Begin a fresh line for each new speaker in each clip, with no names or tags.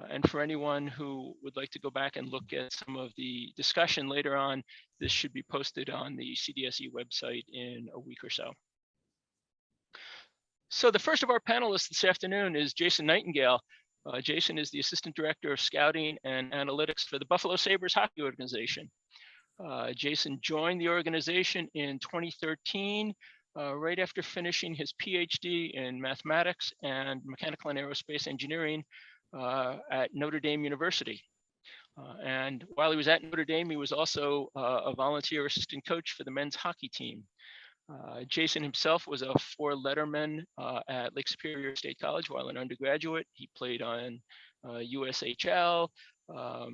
And for anyone who would like to go back and look at some of the discussion later on, this should be posted on the CDSE website in a week or so. So the first of our panelists this afternoon is Jason Nightingale. Jason is the Assistant Director of Scouting and Analytics for the Buffalo Sabres Hockey Organization. Jason joined the organization in 2013, right after finishing his PhD in mathematics and mechanical and aerospace engineering at Notre Dame University. And while he was at Notre Dame, he was also a volunteer assistant coach for the men's hockey team. Jason himself was a 4-letterman at Lake Superior State College while an undergraduate. He played on USHL,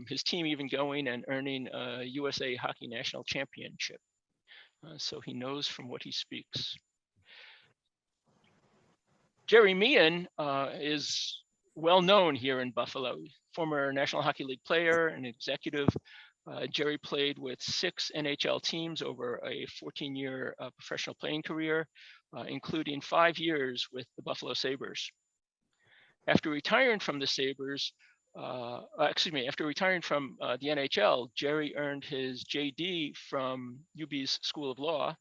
his team even going and earning a USA Hockey National Championship. So he knows from what he speaks. Gerry Meehan is well known here in Buffalo, former National Hockey League player and executive. Gerry played with 6 NHL teams over a 14-year professional playing career, including 5 years with the Buffalo Sabres. After retiring from the Sabres, after retiring from the NHL, Gerry earned his JD from UB's School of Law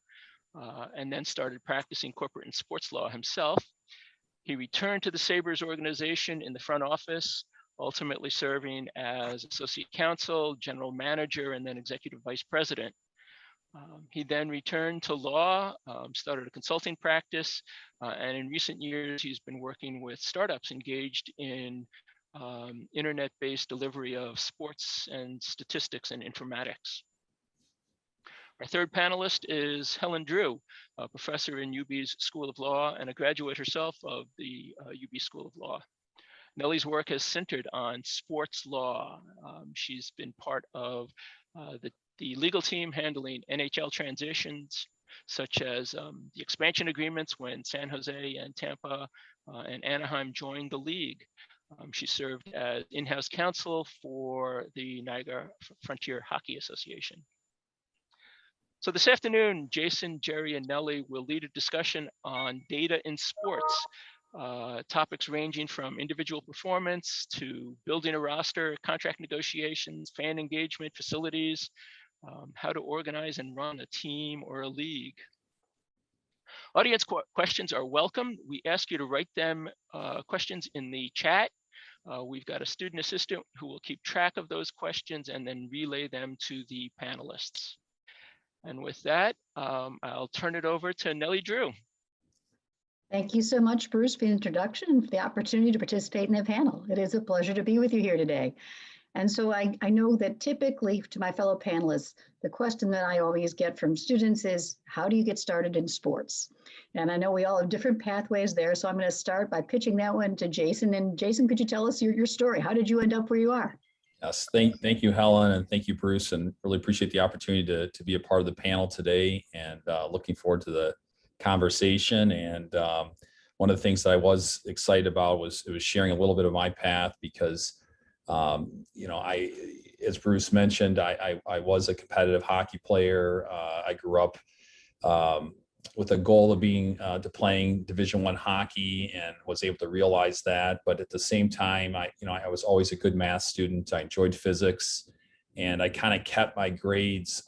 and then started practicing corporate and sports law himself. He returned to the Sabres organization in the front office, ultimately serving as associate counsel, general manager, and then executive vice president. He then returned to law, started a consulting practice, and in recent years, he's been working with startups engaged in internet-based delivery of sports and statistics and informatics. Our third panelist is Helen Drew, a professor in UB's School of Law and a graduate herself of the UB School of Law. Nellie's work has centered on sports law. She's been part of the legal team handling NHL transitions, such as the expansion agreements when San Jose and Tampa and Anaheim joined the league. She served as in-house counsel for the Niagara Frontier Hockey Association. So this afternoon, Jason, Gerry, and Nellie will lead a discussion on data in sports, topics ranging from individual performance to building a roster, contract negotiations, fan engagement, facilities, how to organize and run a team or a league. Audience questions are welcome. We ask you to write them questions in the chat. We've got a student assistant who will keep track of those questions and then relay them to the panelists. And with that, I'll turn it over to Nellie Drew.
Thank you so much, Bruce, for the introduction and for the opportunity to participate in the panel. It is a pleasure to be with you here today. And so I know that typically to my fellow panelists, the question that I always get from students is, how do you get started in sports? And I know we all have different pathways there, so I'm going to start by pitching that one to Jason. And Jason, could you tell us your story? How did you end up where you are?
Yes, thank you, Helen, and thank you, Bruce, and really appreciate the opportunity to be a part of the panel today, and looking forward to the conversation. And one of the things that I was excited about was sharing a little bit of my path, because as Bruce mentioned, I was a competitive hockey player. I grew up with a goal of to playing Division I hockey, and was able to realize that. But at the same time, I was always a good math student. I enjoyed physics, and I kind of kept my grades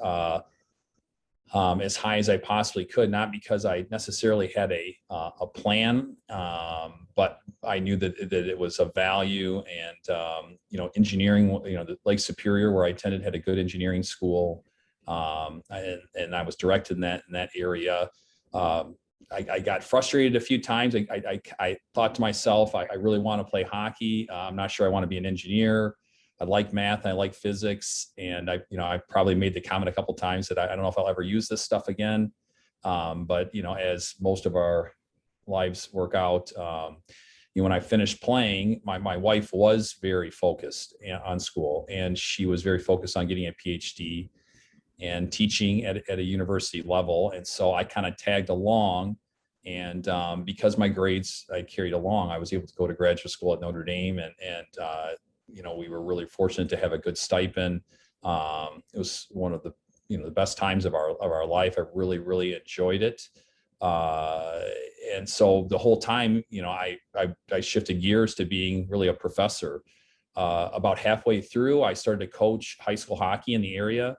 as high as I possibly could, not because I necessarily had a plan, but I knew that it was of value. And engineering, the Lake Superior, where I attended, had a good engineering school, and I was directed in that area. I got frustrated a few times. I thought to myself, I really want to play hockey. I'm not sure I want to be an engineer. I like math, and I like physics, and I probably made the comment a couple of times that I don't know if I'll ever use this stuff again. But as most of our lives work out, when I finished playing, my wife was very focused on school, and she was very focused on getting a PhD and teaching at a university level. And so I kind of tagged along, and because my grades I carried along, I was able to go to graduate school at Notre Dame, and we were really fortunate to have a good stipend. It was one of the best times of our life. I really enjoyed it. And so the whole time, I shifted gears to being really a professor. About halfway through, I started to coach high school hockey in the area.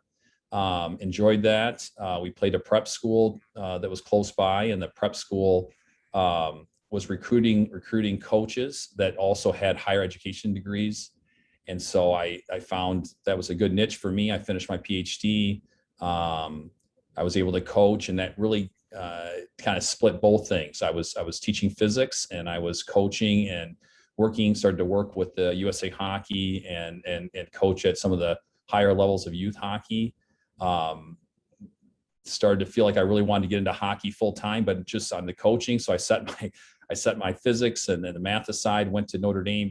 Enjoyed that. We played a prep school that was close by, and the prep school was recruiting coaches that also had higher education degrees. And so I found that was a good niche for me. I finished my PhD. I was able to coach, and that really kind of split both things. I was teaching physics, and I was coaching and started to work with the USA Hockey and coach at some of the higher levels of youth hockey. Started to feel like I really wanted to get into hockey full time, but just on the coaching. So I set my physics and then the math aside, went to Notre Dame,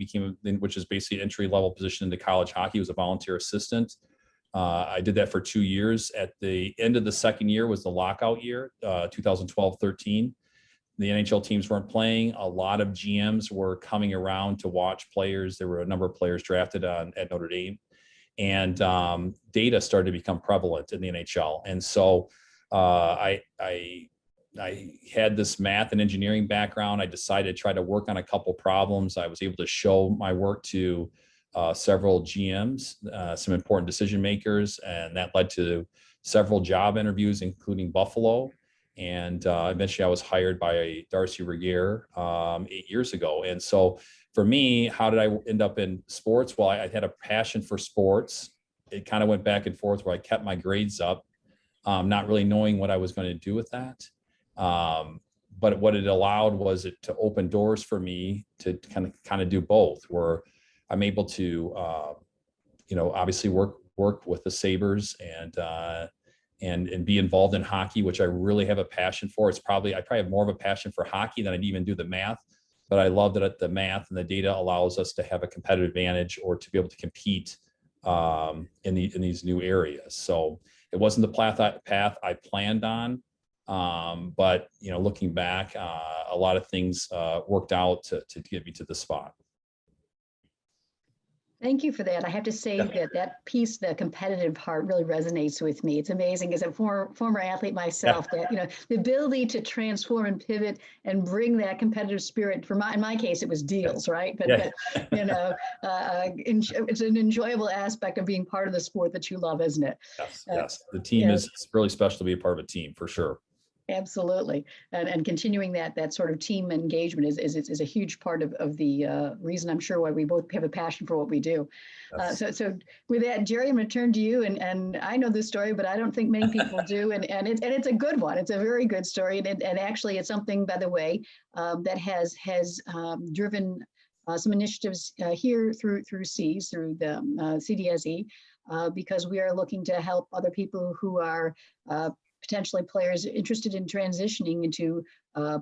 which is basically an entry level position into college hockey. Was a volunteer assistant. I did that for 2 years. At the end of the second year was the lockout year, 2012-13. The NHL teams weren't playing. A lot of GMs were coming around to watch players. There were a number of players drafted at Notre Dame, and data started to become prevalent in the NHL. And so I had this math and engineering background. I decided to try to work on a couple problems. I was able to show my work to several GMs, some important decision makers, and that led to several job interviews, including Buffalo. And eventually I was hired by Darcy Regier 8 years ago. And so for me, how did I end up in sports? Well, I had a passion for sports. It kind of went back and forth where I kept my grades up, not really knowing what I was going to do with that. But what it allowed was it to open doors for me to kind of do both, where I'm able to, obviously work with the Sabres and be involved in hockey, which I really have a passion for. I probably have more of a passion for hockey than I'd even do the math, but I love that the math and the data allows us to have a competitive advantage or to be able to compete in these new areas. So it wasn't the path I planned on, but looking back, a lot of things worked out to get me to this spot.
Thank you for that. I have to say that piece, the competitive part, really resonates with me. It's amazing as a former athlete myself that, the ability to transform and pivot and bring that competitive spirit. In my case, it was deals, right? But it's an enjoyable aspect of being part of the sport that you love, isn't it?
Yes. The team is really special to be a part of a team, for sure. Absolutely.
And continuing that sort of team engagement is a huge part of the reason, I'm sure, why we both have a passion for what we do. So with that, Gerry, I'm going to turn to you. And I know this story, but I don't think many people do. And it's a good one. It's a very good story. And actually, it's something, by the way, that has driven some initiatives here through CES, through the CDSE, because we are looking to help other people who are potentially players interested in transitioning into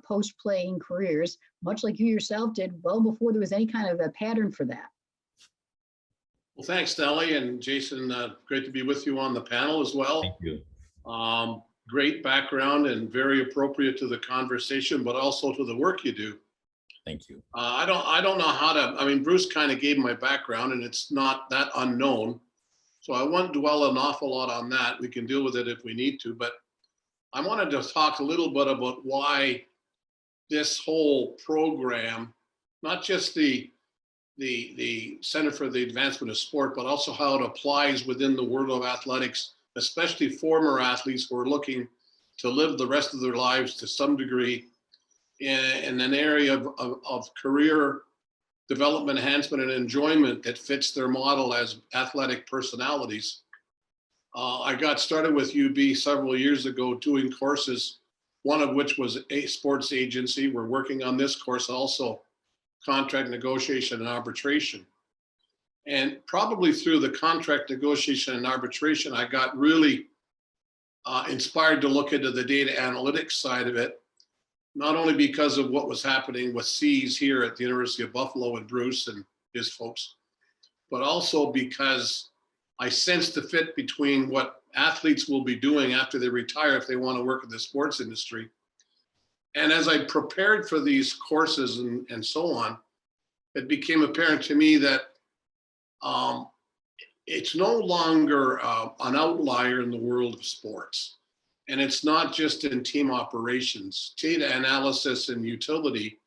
post-playing careers, much like you yourself did well before there was any kind of a pattern for that.
Well, thanks, Nellie and Jason. Great to be with you on the panel as well.
Thank you.
Great background and very appropriate to the conversation, but also to the work you do.
Thank you.
I don't know how to, Bruce kind of gave my background and it's not that unknown. So I won't dwell an awful lot on that. We can deal with it if we need to, but I wanted to talk a little bit about why this whole program, not just the Center for the Advancement of Sport, but also how it applies within the world of athletics, especially former athletes who are looking to live the rest of their lives to some degree in an area of career development, enhancement, and enjoyment that fits their model as athletic personalities. I got started with UB several years ago doing courses, one of which was a sports agency. We're working on this course also, contract negotiation and arbitration. And probably through the contract negotiation and arbitration, I got really inspired to look into the data analytics side of it, not only because of what was happening with CES here at the University of Buffalo and Bruce and his folks, but also because I sensed the fit between what athletes will be doing after they retire if they want to work in the sports industry. And as I prepared for these courses and so on, it became apparent to me that it's no longer an outlier in the world of sports. And it's not just in team operations. Data analysis and utility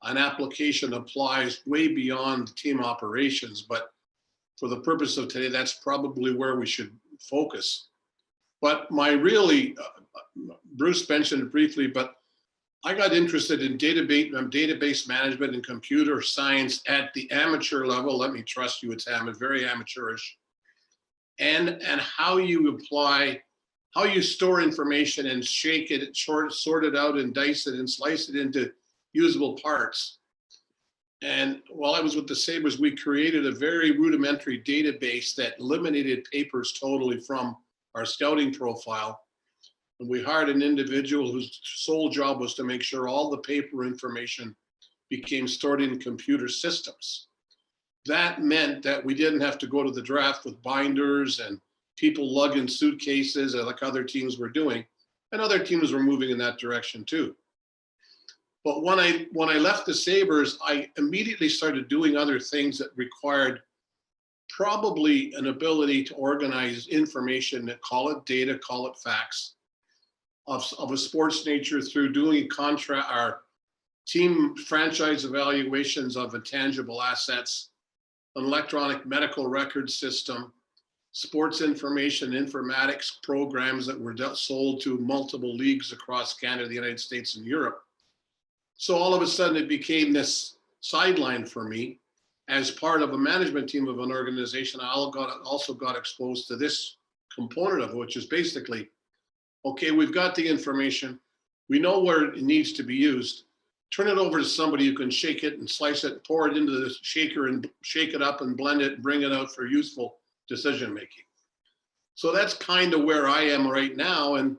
an application applies way beyond team operations, but for the purpose of today, that's probably where we should focus. But my really, Bruce mentioned it briefly, but I got interested in database management and computer science at the amateur level. Let me trust you, it's very amateurish. And how you apply, how you store information and shake it, sort it out and dice it and slice it into usable parts. And while I was with the Sabres, we created a very rudimentary database that eliminated papers totally from our scouting profile. And we hired an individual whose sole job was to make sure all the paper information became stored in computer systems. That meant that we didn't have to go to the draft with binders and people lugging suitcases like other teams were doing. And other teams were moving in that direction too. But when I left the Sabres, I immediately started doing other things that required probably an ability to organize information, call it data, call it facts, of a sports nature through doing our team franchise evaluations of intangible assets, an electronic medical record system, sports information informatics programs that were sold to multiple leagues across Canada, the United States, and Europe. So all of a sudden it became this sideline for me. As part of a management team of an organization, I also got exposed to this component of it, which is basically, okay, we've got the information, we know where it needs to be used, turn it over to somebody who can shake it and slice it, pour it into the shaker and shake it up and blend it and bring it out for useful decision making. So that's kind of where I am right now. And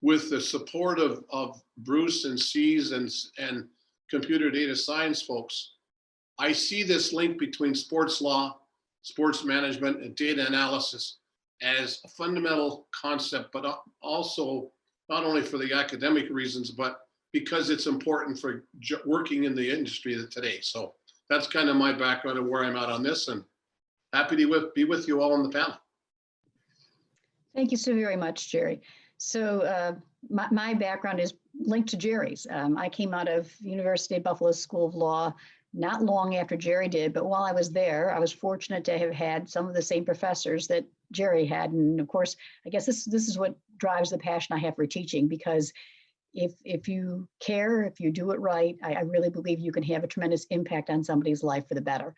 with the support of Bruce and C's and computer data science folks, I see this link between sports law, sports management, and data analysis as a fundamental concept, but also not only for the academic reasons, but because it's important for working in the industry today. So that's kind of my background and where I'm at on this, and happy to be with you all on the panel.
Thank you so very much, Gerry. So my background is linked to Gerry's. I came out of University of Buffalo School of Law not long after Gerry did, but while I was there, I was fortunate to have had some of the same professors that Gerry had. And of course, I guess this is what drives the passion I have for teaching, because if you care, if you do it right, I really believe you can have a tremendous impact on somebody's life for the better.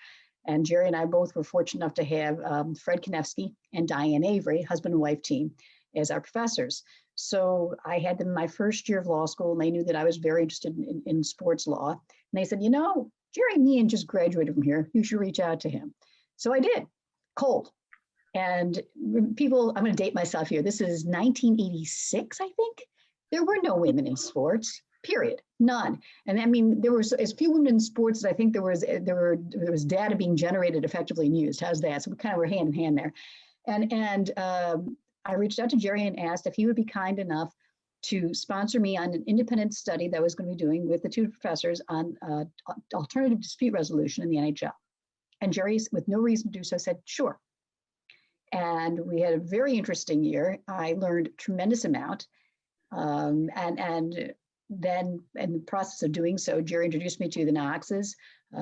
And Gerry and I both were fortunate enough to have Fred Konevsky and Diane Avery, husband and wife team, as our professors. So I had them my first year of law school, and they knew that I was very interested in sports law. And they said, you know, Gerry Meehan just graduated from here. You should reach out to him. So I did, cold. And people, I'm going to date myself here. This is 1986, I think. There were no women in sports, period, none. And I mean, there was as few women in sports as I think there was data being generated effectively and used. How's that? So we kind of were hand in hand there. And I reached out to Gerry and asked if he would be kind enough to sponsor me on an independent study that I was going to be doing with the two professors on alternative dispute resolution in the NHL. And Gerry, with no reason to do so, said, sure. And we had a very interesting year. I learned a tremendous amount. And then in the process of doing so, Gerry introduced me to the Knoxes,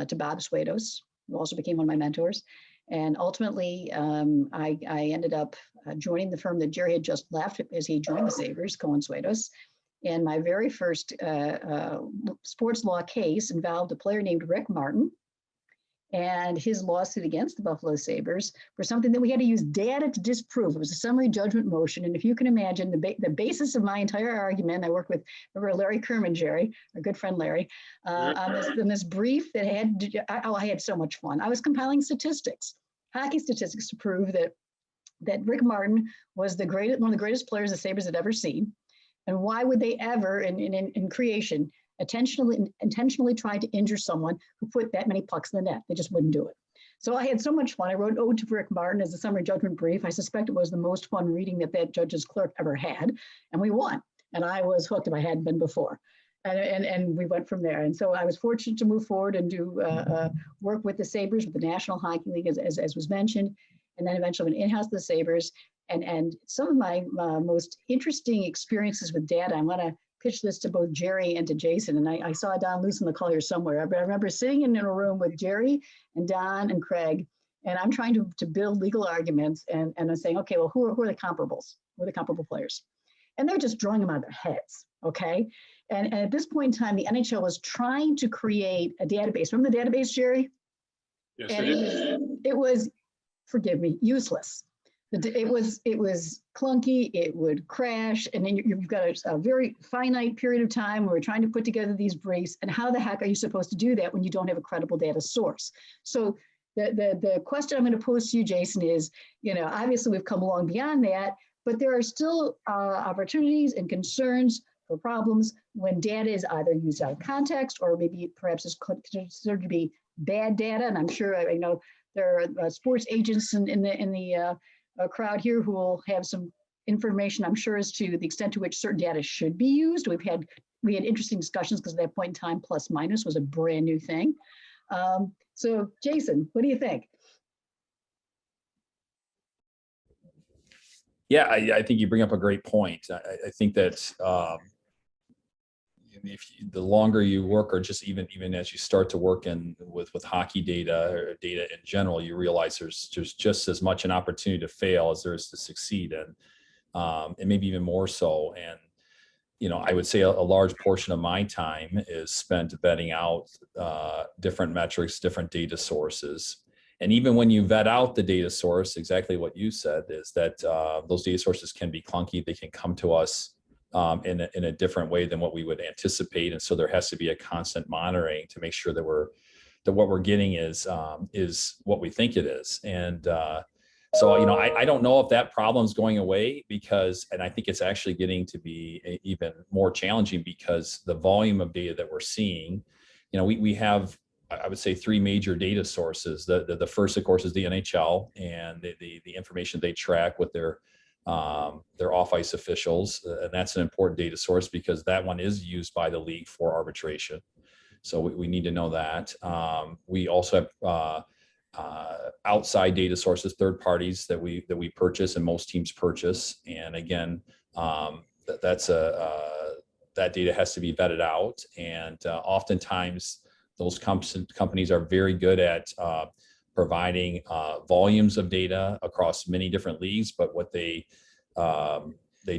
to Bob Swados, who also became one of my mentors. And ultimately, I ended up joining the firm that Gerry had just left as he joined the Sabres, Cohen Swados. And my very first sports law case involved a player named Rick Martin and his lawsuit against the Buffalo Sabres for something that we had to use data to disprove. It was a summary judgment motion. And if you can imagine the basis of my entire argument, I worked with Larry Kerman, Gerry, our good friend Larry, on this brief that I had so much fun. I was compiling statistics, hockey statistics, to prove that Rick Martin was one of the greatest players the Sabres had ever seen. And why would they ever, in creation, intentionally try to injure someone who put that many pucks in the net? They just wouldn't do it. So I had so much fun. I wrote an ode to Rick Martin as a summary judgment brief. I suspect it was the most fun reading that judge's clerk ever had. And we won. And I was hooked if I hadn't been before. And we went from there. And so I was fortunate to move forward and do work with the Sabres, with the National Hockey League, as was mentioned, and then eventually went in-house the Sabres. And some of my most interesting experiences with data, I want to pitch this to both Gerry and to Jason, and I saw Don losing the call here somewhere, but I remember sitting in a room with Gerry and Don and Craig, and I'm trying to build legal arguments, and I'm saying, okay, well, who are the comparables? Who are the comparable players? And they're just drawing them out of their heads, okay? And at this point in time, the NHL was trying to create a database. Remember the database, Gerry?
Yes,
And it was, forgive me, useless. It was clunky, it would crash, and then you've got a very finite period of time where we're trying to put together these briefs, and how the heck are you supposed to do that when you don't have a credible data source? So the question I'm going to pose to you, Jason, is, obviously we've come along beyond that, but there are still opportunities and concerns for problems when data is either used out of context or maybe perhaps is considered to be bad data. And I'm sure, I know there are sports agents in the crowd here who will have some information, I'm sure, as to the extent to which certain data should be used. We had interesting discussions because at that point in time, plus minus was a brand new thing. So Jason, what do you think?
Yeah, I think you bring up a great point. I think that the longer you work, or just even as you start to work with hockey data or data in general, you realize there's just as much an opportunity to fail as there is to succeed, and maybe even more so. And I would say a large portion of my time is spent vetting out different metrics, different data sources. And even when you vet out the data source, exactly what you said is that those data sources can be clunky. They can come to us in a different way than what we would anticipate. And so there has to be a constant monitoring to make sure that what we're getting is what we think it is. And so, I don't know if that problem is going away, and I think it's actually getting to be even more challenging because the volume of data that we're seeing, we have, I would say, three major data sources. The first, of course, is the NHL and the information they track with their off-ice officials. And that's an important data source because that one is used by the league for arbitration. So we need to know that. We also have outside data sources, third parties that we purchase and most teams purchase. And again, that data has to be vetted out. And oftentimes those companies are very good at providing volumes of data across many different leagues, but what they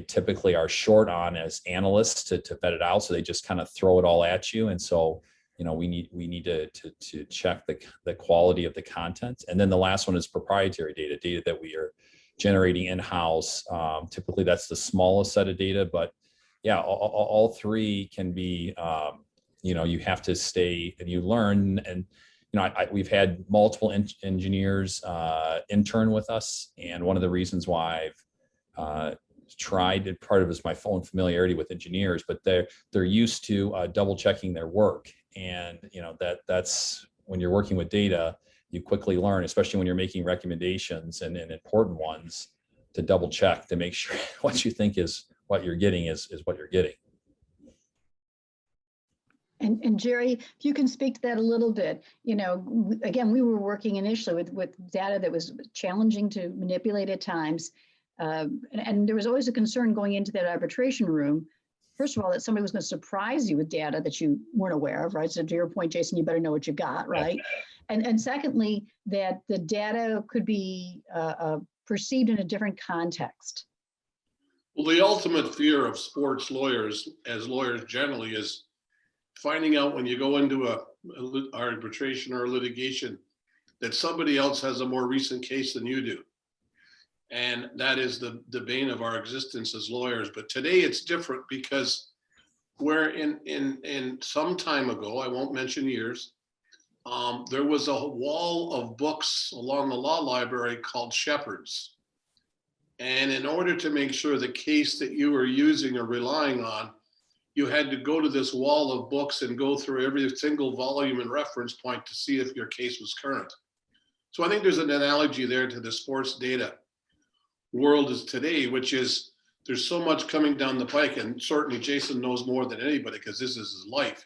typically are short on as analysts to vet it out. So they just kind of throw it all at you. And so, we need to check the quality of the content. And then the last one is proprietary data that we are generating in-house. Typically that's the smallest set of data, but yeah, all three can be, you have to stay and you learn. And, we've had multiple engineers intern with us. And one of the reasons why I've tried, and part of it is my own familiarity with engineers, but they're used to double checking their work. And, that's when you're working with data, you quickly learn, especially when you're making recommendations and important ones, to double check to make sure what you think is what you're getting is what you're getting.
And Gerry, if you can speak to that a little bit, again, we were working initially with data that was challenging to manipulate at times. And there was always a concern going into that arbitration room. First of all, that somebody was going to surprise you with data that you weren't aware of, right? So to your point, Jason, you better know what you got, right? And secondly, that the data could be perceived in a different context.
Well, the ultimate fear of sports lawyers, as lawyers generally, is finding out when you go into a arbitration or litigation that somebody else has a more recent case than you do. And that is the bane of our existence as lawyers. But today it's different because where in some time ago, I won't mention years, there was a wall of books along the law library called Shepard's. And in order to make sure the case that you were using or relying on, you had to go to this wall of books and go through every single volume and reference point to see if your case was current. So I think there's an analogy there to the sports data world is today, which is there's so much coming down the pike, and certainly Jason knows more than anybody because this is his life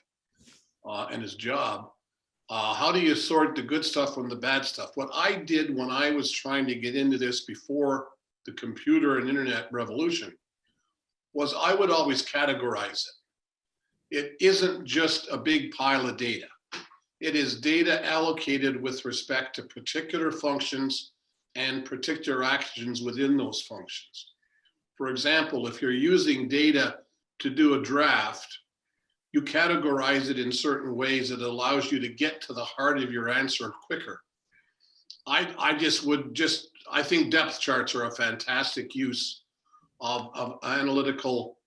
and his job. How do you sort the good stuff from the bad stuff? What I did when I was trying to get into this before the computer and internet revolution was I would always categorize it. it isn't just a big pile of data. It is data allocated with respect to particular functions and particular actions within those functions. For example, if you're using data to do a draft, you categorize it in certain ways that allows you to get to the heart of your answer quicker. I think depth charts are a fantastic use of analytical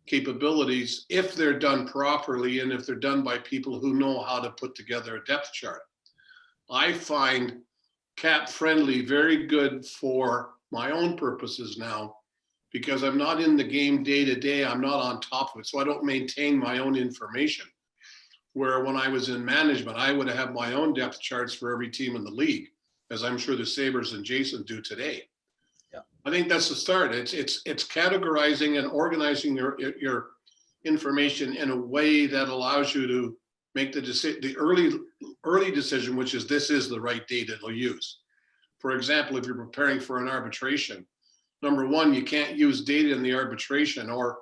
capabilities if they're done properly and if they're done by people who know how to put together a depth chart. I find Cap Friendly very good for my own purposes now, because I'm not in the game day to day. I'm not on top of it, so I don't maintain my own information. Where when I was in management, I would have my own depth charts for every team in the league, as I'm sure the Sabres and Jason do today.
Yeah.
I think that's the start. It's categorizing and organizing your information in a way that allows you to make the early decision, which is this is the right data to use. For example, if you're preparing for an arbitration, number one, you can't use data in the arbitration or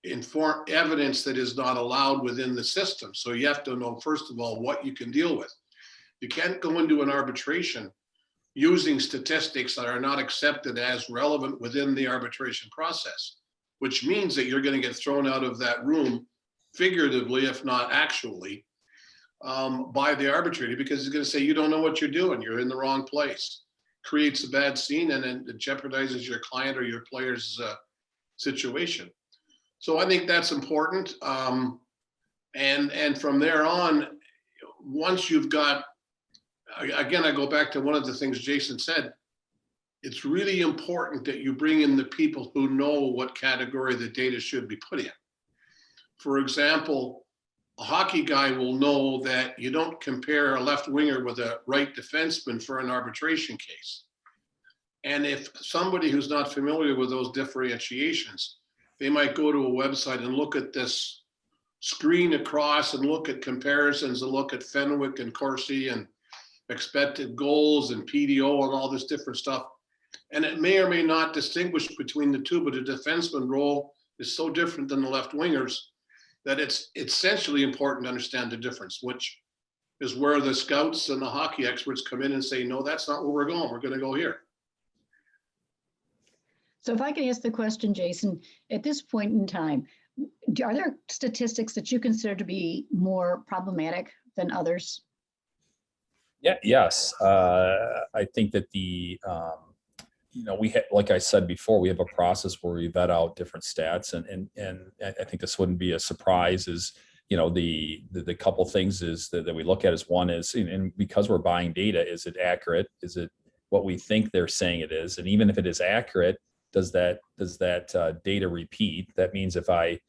inform evidence that is not allowed within the system. So you have to know, first of all, what you can deal with. You can't go into an arbitration using statistics that are not accepted as relevant within the arbitration process, which means that you're going to get thrown out of that room figuratively, if not actually, by the arbitrator, because he's going to say, you don't know what you're doing. You're in the wrong place. Creates a bad scene, and then it jeopardizes your client or your player's situation. So I think that's important. And from there on, once you've got, again, I go back to one of the things Jason said, it's really important that you bring in the people who know what category the data should be put in. For example, a hockey guy will know that you don't compare a left winger with a right defenseman for an arbitration case. And if somebody who's not familiar with those differentiations, they might go to a website and look at this screen across and look at comparisons and look at Fenwick and Corsi and expected goals and PDO and all this different stuff. And it may or may not distinguish between the two, but a defenseman role is so different than the left wingers that it's essentially important to understand the difference, which is where the scouts and the hockey experts come in and say, no, that's not where we're going. We're going to go here.
So if I can ask the question, Jason, at this point in time, are there statistics that you consider to be more problematic than others?
Yeah, yes. I think that we have, like I said before, we have a process where we vet out different stats, and I think this wouldn't be a surprise. Is the couple things is that we look at is one is, and because we're buying data, is it accurate? Is it what we think they're saying it is? And even if it is accurate, does that data repeat? That means if I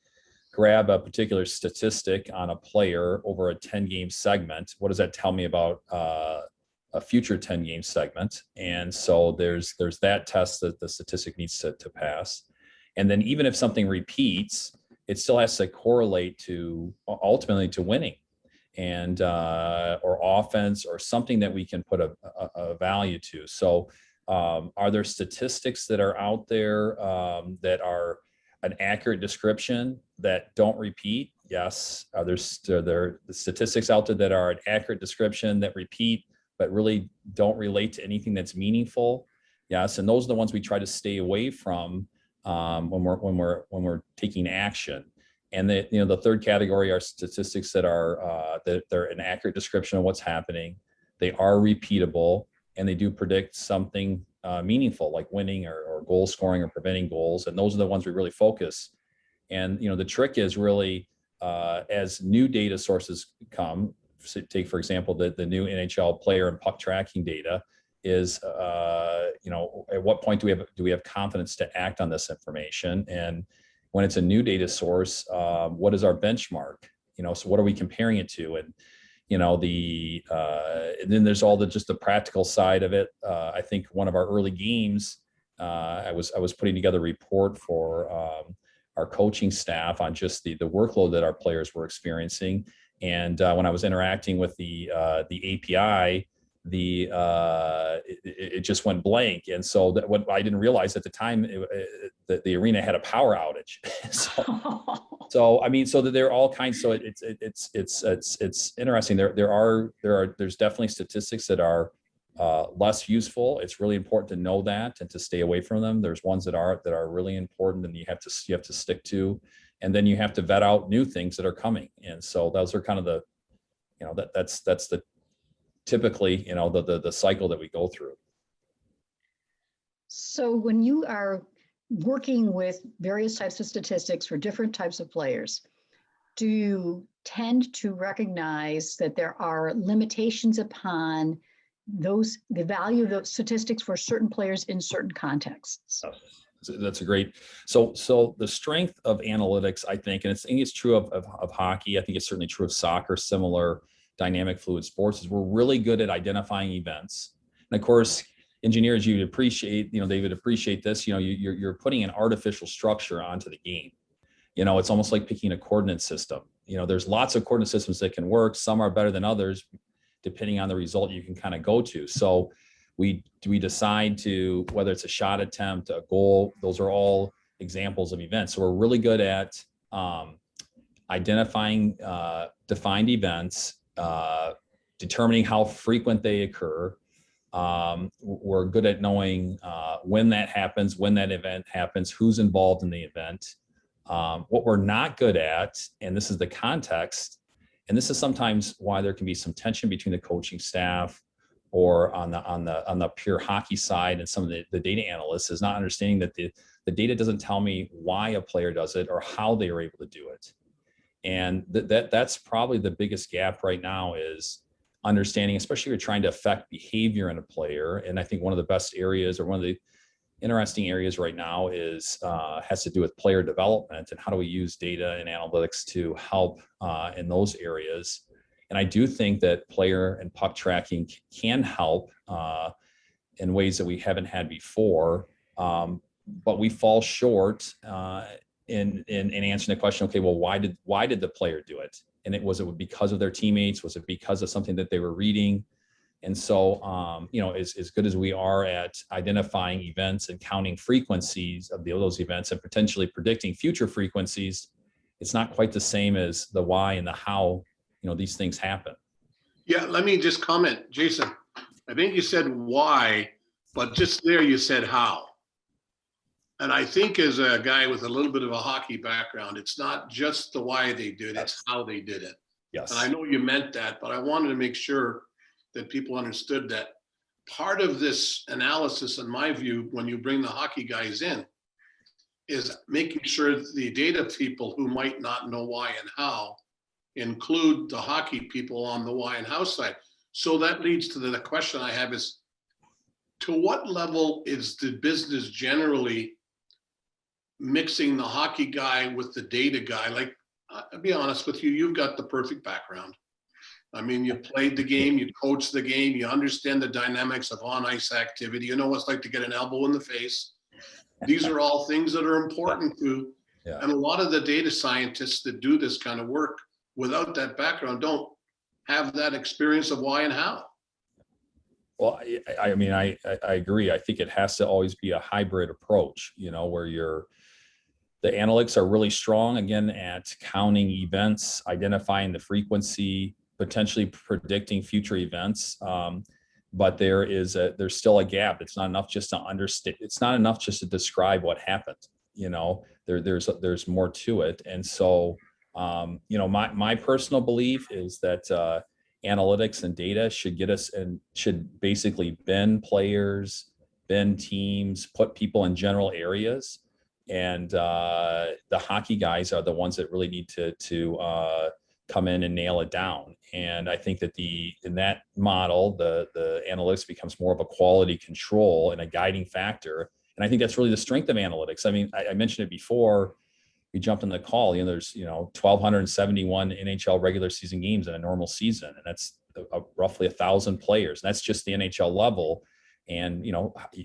grab a particular statistic on a player over a 10-game segment, what does that tell me about a future 10-game segment? And so there's that test that the statistic needs to pass. And then even if something repeats, it still has to correlate to ultimately to winning and or offense or something that we can put a value to. So are there statistics that are out there that are an accurate description that don't repeat? Yes. Are there statistics out there that are an accurate description that repeat but really don't relate to anything that's meaningful? Yes. And those are the ones we try to stay away from when we're taking action. And the third category are statistics that are that they're an accurate description of what's happening. They are repeatable, and they do predict something meaningful, like winning or goal scoring or preventing goals. And those are the ones we really focus. And the trick is really as new data sources come. Take for example the new NHL player and puck tracking data. Is at what point do we have confidence to act on this information? And when it's a new data source, what is our benchmark? So what are we comparing it to? And and then there's all just the practical side of it. I think one of our early games, I was putting together a report for our coaching staff on just the workload that our players were experiencing. And when I was interacting with the API, it just went blank. And so that what I didn't realize at the time, that the arena had a power outage. So I mean, so that there are all kinds. So it's interesting. There's definitely statistics that are less useful. It's really important to know that and to stay away from them. There's ones that are really important, and you have to stick to, and then you have to vet out new things that are coming. And so those are kind of the, that's the typically, the cycle that we go through.
So when you are working with various types of statistics for different types of players, do you tend to recognize that there are limitations upon the value of those statistics for certain players in certain contexts?
That's a great, so the strength of analytics, I think, and I think it's true of hockey, I think it's certainly true of soccer, similar dynamic fluid sports, is we're really good at identifying events. And of course, engineers, you'd appreciate, they would appreciate this, you're putting an artificial structure onto the game. It's almost like picking a coordinate system. There's lots of coordinate systems that can work. Some are better than others, depending on the result you can kind of go to. So we decide to, whether it's a shot attempt, a goal, those are all examples of events. So we're really good at identifying defined events, determining how frequent they occur. We're good at knowing when that happens, when that event happens, who's involved in the event. What we're not good at, and this is the context, and this is sometimes why there can be some tension between the coaching staff or on the pure hockey side and some of the data analysts, is not understanding that the data doesn't tell me why a player does it or how they were able to do it. And that's probably the biggest gap right now, is understanding, especially if you're trying to affect behavior in a player. And I think one of the best areas, or one of the interesting areas right now, is has to do with player development, and how do we use data and analytics to help in those areas. And I do think that player and puck tracking can help in ways that we haven't had before, but we fall short in answering the question, okay, well, why did the player do it? And was it because of their teammates? Was it because of something that they were reading? And so, as good as we are at identifying events and counting frequencies of those events and potentially predicting future frequencies, it's not quite the same as the why and the how, these things happen.
Yeah, let me just comment, Jason. I think you said why, but just there you said how. And I think, as a guy with a little bit of a hockey background, it's not just the why they did it, it's how they did it.
Yes.
And I know you meant that, but I wanted to make sure that people understood that part of this analysis, in my view, when you bring the hockey guys in, is making sure the data people who might not know why and how include the hockey people on the why and how side. So that leads to the question I have is, to what level is the business generally mixing the hockey guy with the data guy? Like, I'll be honest with you, you've got the perfect background. I mean, you played the game, you coached the game, you understand the dynamics of on-ice activity. You know what it's like to get an elbow in the face. These are all things that are important to, and a lot of the data scientists that do this kind of work without that background don't have that experience of why and how.
Well, I mean, I agree. I think it has to always be a hybrid approach, where the analytics are really strong, again, at counting events, identifying the frequency, potentially predicting future events. But there's still a gap. It's not enough just to understand. It's not enough just to describe what happened. There's more to it. And so, my personal belief is that analytics and data should get us, and should basically bend players, bend teams, put people in general areas. And the hockey guys are the ones that really need to come in and nail it down. And I think that in that model, the analytics becomes more of a quality control and a guiding factor. And I think that's really the strength of analytics. I mean, I mentioned it before we jumped on the call. There's 1,271 NHL regular season games in a normal season, and that's roughly 1,000 players. And that's just the NHL level. And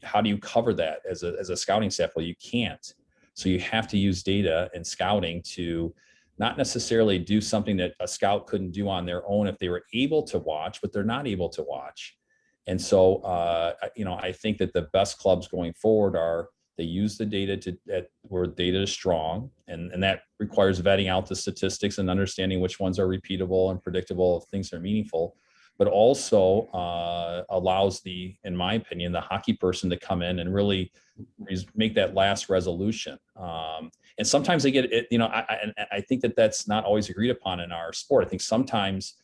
how do you cover that as a scouting staff? Well, you can't. So you have to use data and scouting to not necessarily do something that a scout couldn't do on their own if they were able to watch, but they're not able to watch. And so, I think that the best clubs going forward are they use the data where data is strong, and that requires vetting out the statistics and understanding which ones are repeatable and predictable, if things are meaningful, but also allows in my opinion, the hockey person to come in and really make that last resolution. And sometimes they get it, I think that's not always agreed upon in our sport. I think sometimes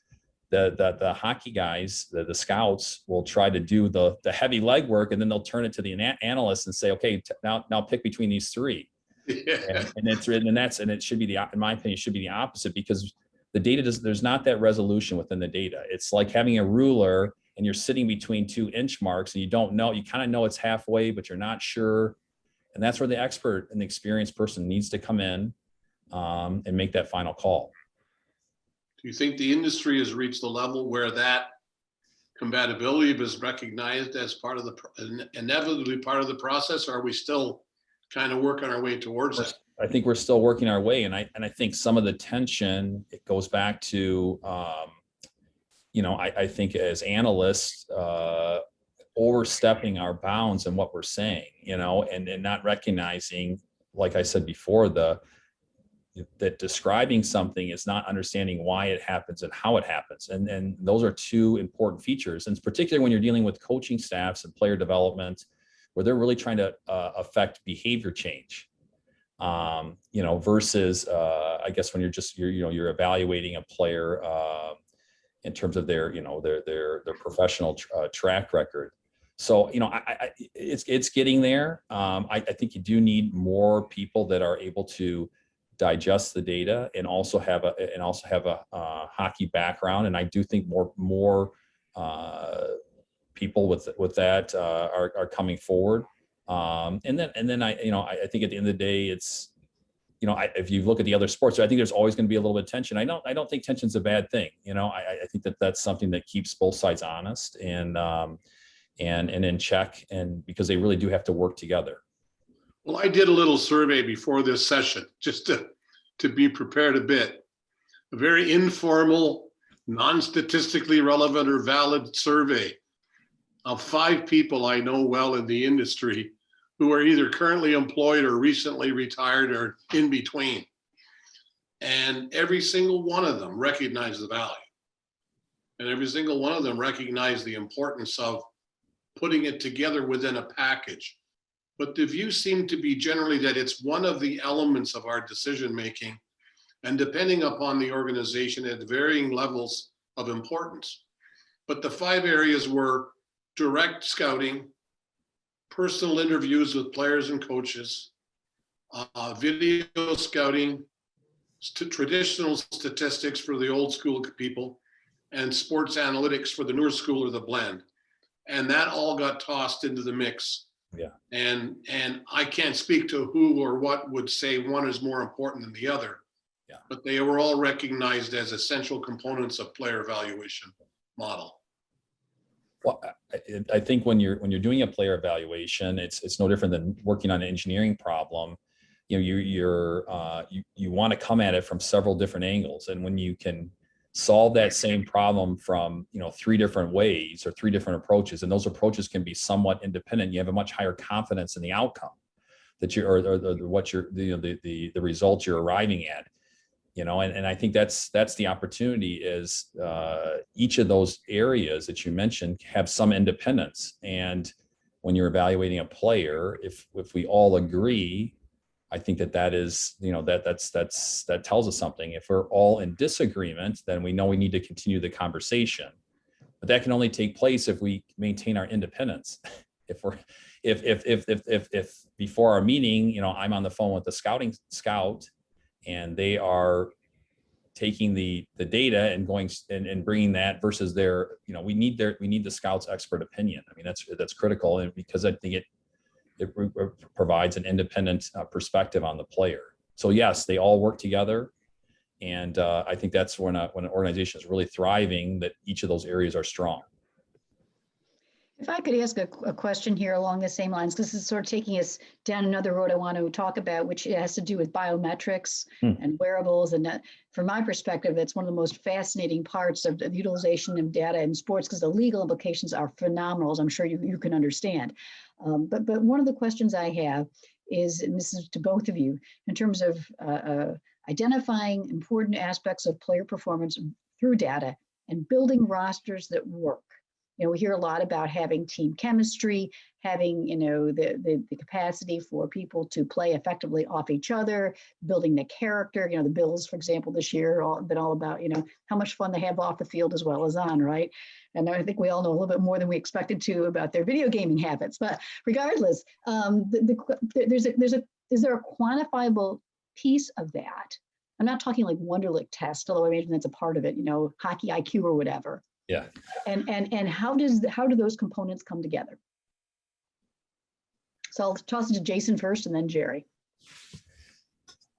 the hockey guys, the scouts will try to do the heavy legwork, and then they'll turn it to the analysts and say, okay, now pick between these three. Yeah. And it should be in my opinion, it should be the opposite, because the data there's not that resolution within the data. It's like having a ruler and you're sitting between 2 inch marks and you don't know, you kind of know it's halfway, but you're not sure. And that's where the expert and the experienced person needs to come in and make that final call.
Do you think the industry has reached the level where that compatibility is recognized as inevitably part of the process? Or are we still kind of working our way towards it?
I think we're still working our way. And I think some of the tension, it goes back to, I think as analysts, overstepping our bounds in what we're saying, and not recognizing, like I said before, that describing something is not understanding why it happens and how it happens. And those are two important features. And particularly when you're dealing with coaching staffs and player development, where they're really trying to affect behavior change, versus I guess when you're evaluating a player in terms of their professional track record. So, it's getting there. I think you do need more people that are able to digest the data and also have a hockey background. And I do think more people with that are coming forward. And then I think at the end of the day, it's, if you look at the other sports, I think there's always going to be a little bit of tension. I don't think tension's a bad thing. I think that's something that keeps both sides honest and in check, and because they really do have to work together.
Well, I did a little survey before this session, just to be prepared a bit. A very informal, non-statistically relevant or valid survey of 5 people I know well in the industry who are either currently employed or recently retired or in between. And every single one of them recognized the value. And every single one of them recognized the importance of putting it together within a package. But the view seemed to be generally that it's one of the elements of our decision-making, and depending upon the organization at varying levels of importance. But the 5 areas were direct scouting, personal interviews with players and coaches, video scouting, traditional statistics for the old school people, and sports analytics for the newer school or the blend. And that all got tossed into the mix.
Yeah.
And I can't speak to who or what would say one is more important than the other.
Yeah.
But they were all recognized as essential components of player evaluation model.
Well, I think when you're doing a player evaluation, it's no different than working on an engineering problem. You want to come at it from several different angles, and when you can solve that same problem from 3 different ways or 3 different approaches, and those approaches can be somewhat independent, you have a much higher confidence in the outcome that the results you're arriving at. And I think that's the opportunity is each of those areas that you mentioned have some independence. And when you're evaluating a player, if we all agree, I think that is, that tells us something. If we're all in disagreement, then we know we need to continue the conversation. But that can only take place if we maintain our independence. If before our meeting, I'm on the phone with the scout, and they are taking the data and going and bringing that versus we need the scout's expert opinion. I mean, that's critical, and because I think it provides an independent perspective on the player. So yes, they all work together, and I think that's when an organization is really thriving, that each of those areas are strong.
If I could ask a question here along the same lines, this is sort of taking us down another road I want to talk about, which has to do with biometrics and wearables. And from my perspective, that's one of the most fascinating parts of the utilization of data in sports, because the legal implications are phenomenal, as I'm sure you can understand. But one of the questions I have is, and this is to both of you, in terms of identifying important aspects of player performance through data and building rosters that work. You know, we hear a lot about having team chemistry, having, you know, the capacity for people to play effectively off each other, building the character. You know, the Bills, for example, this year been all about, you know, how much fun they have off the field as well as on, right? And I think we all know a little bit more than we expected to about their video gaming habits. But regardless, is there a quantifiable piece of that? I'm not talking like Wonderlic test, although I imagine that's a part of it, you know, hockey IQ or whatever.
Yeah.
And how do those components come together? So I'll toss it to Jason first and then Gerry.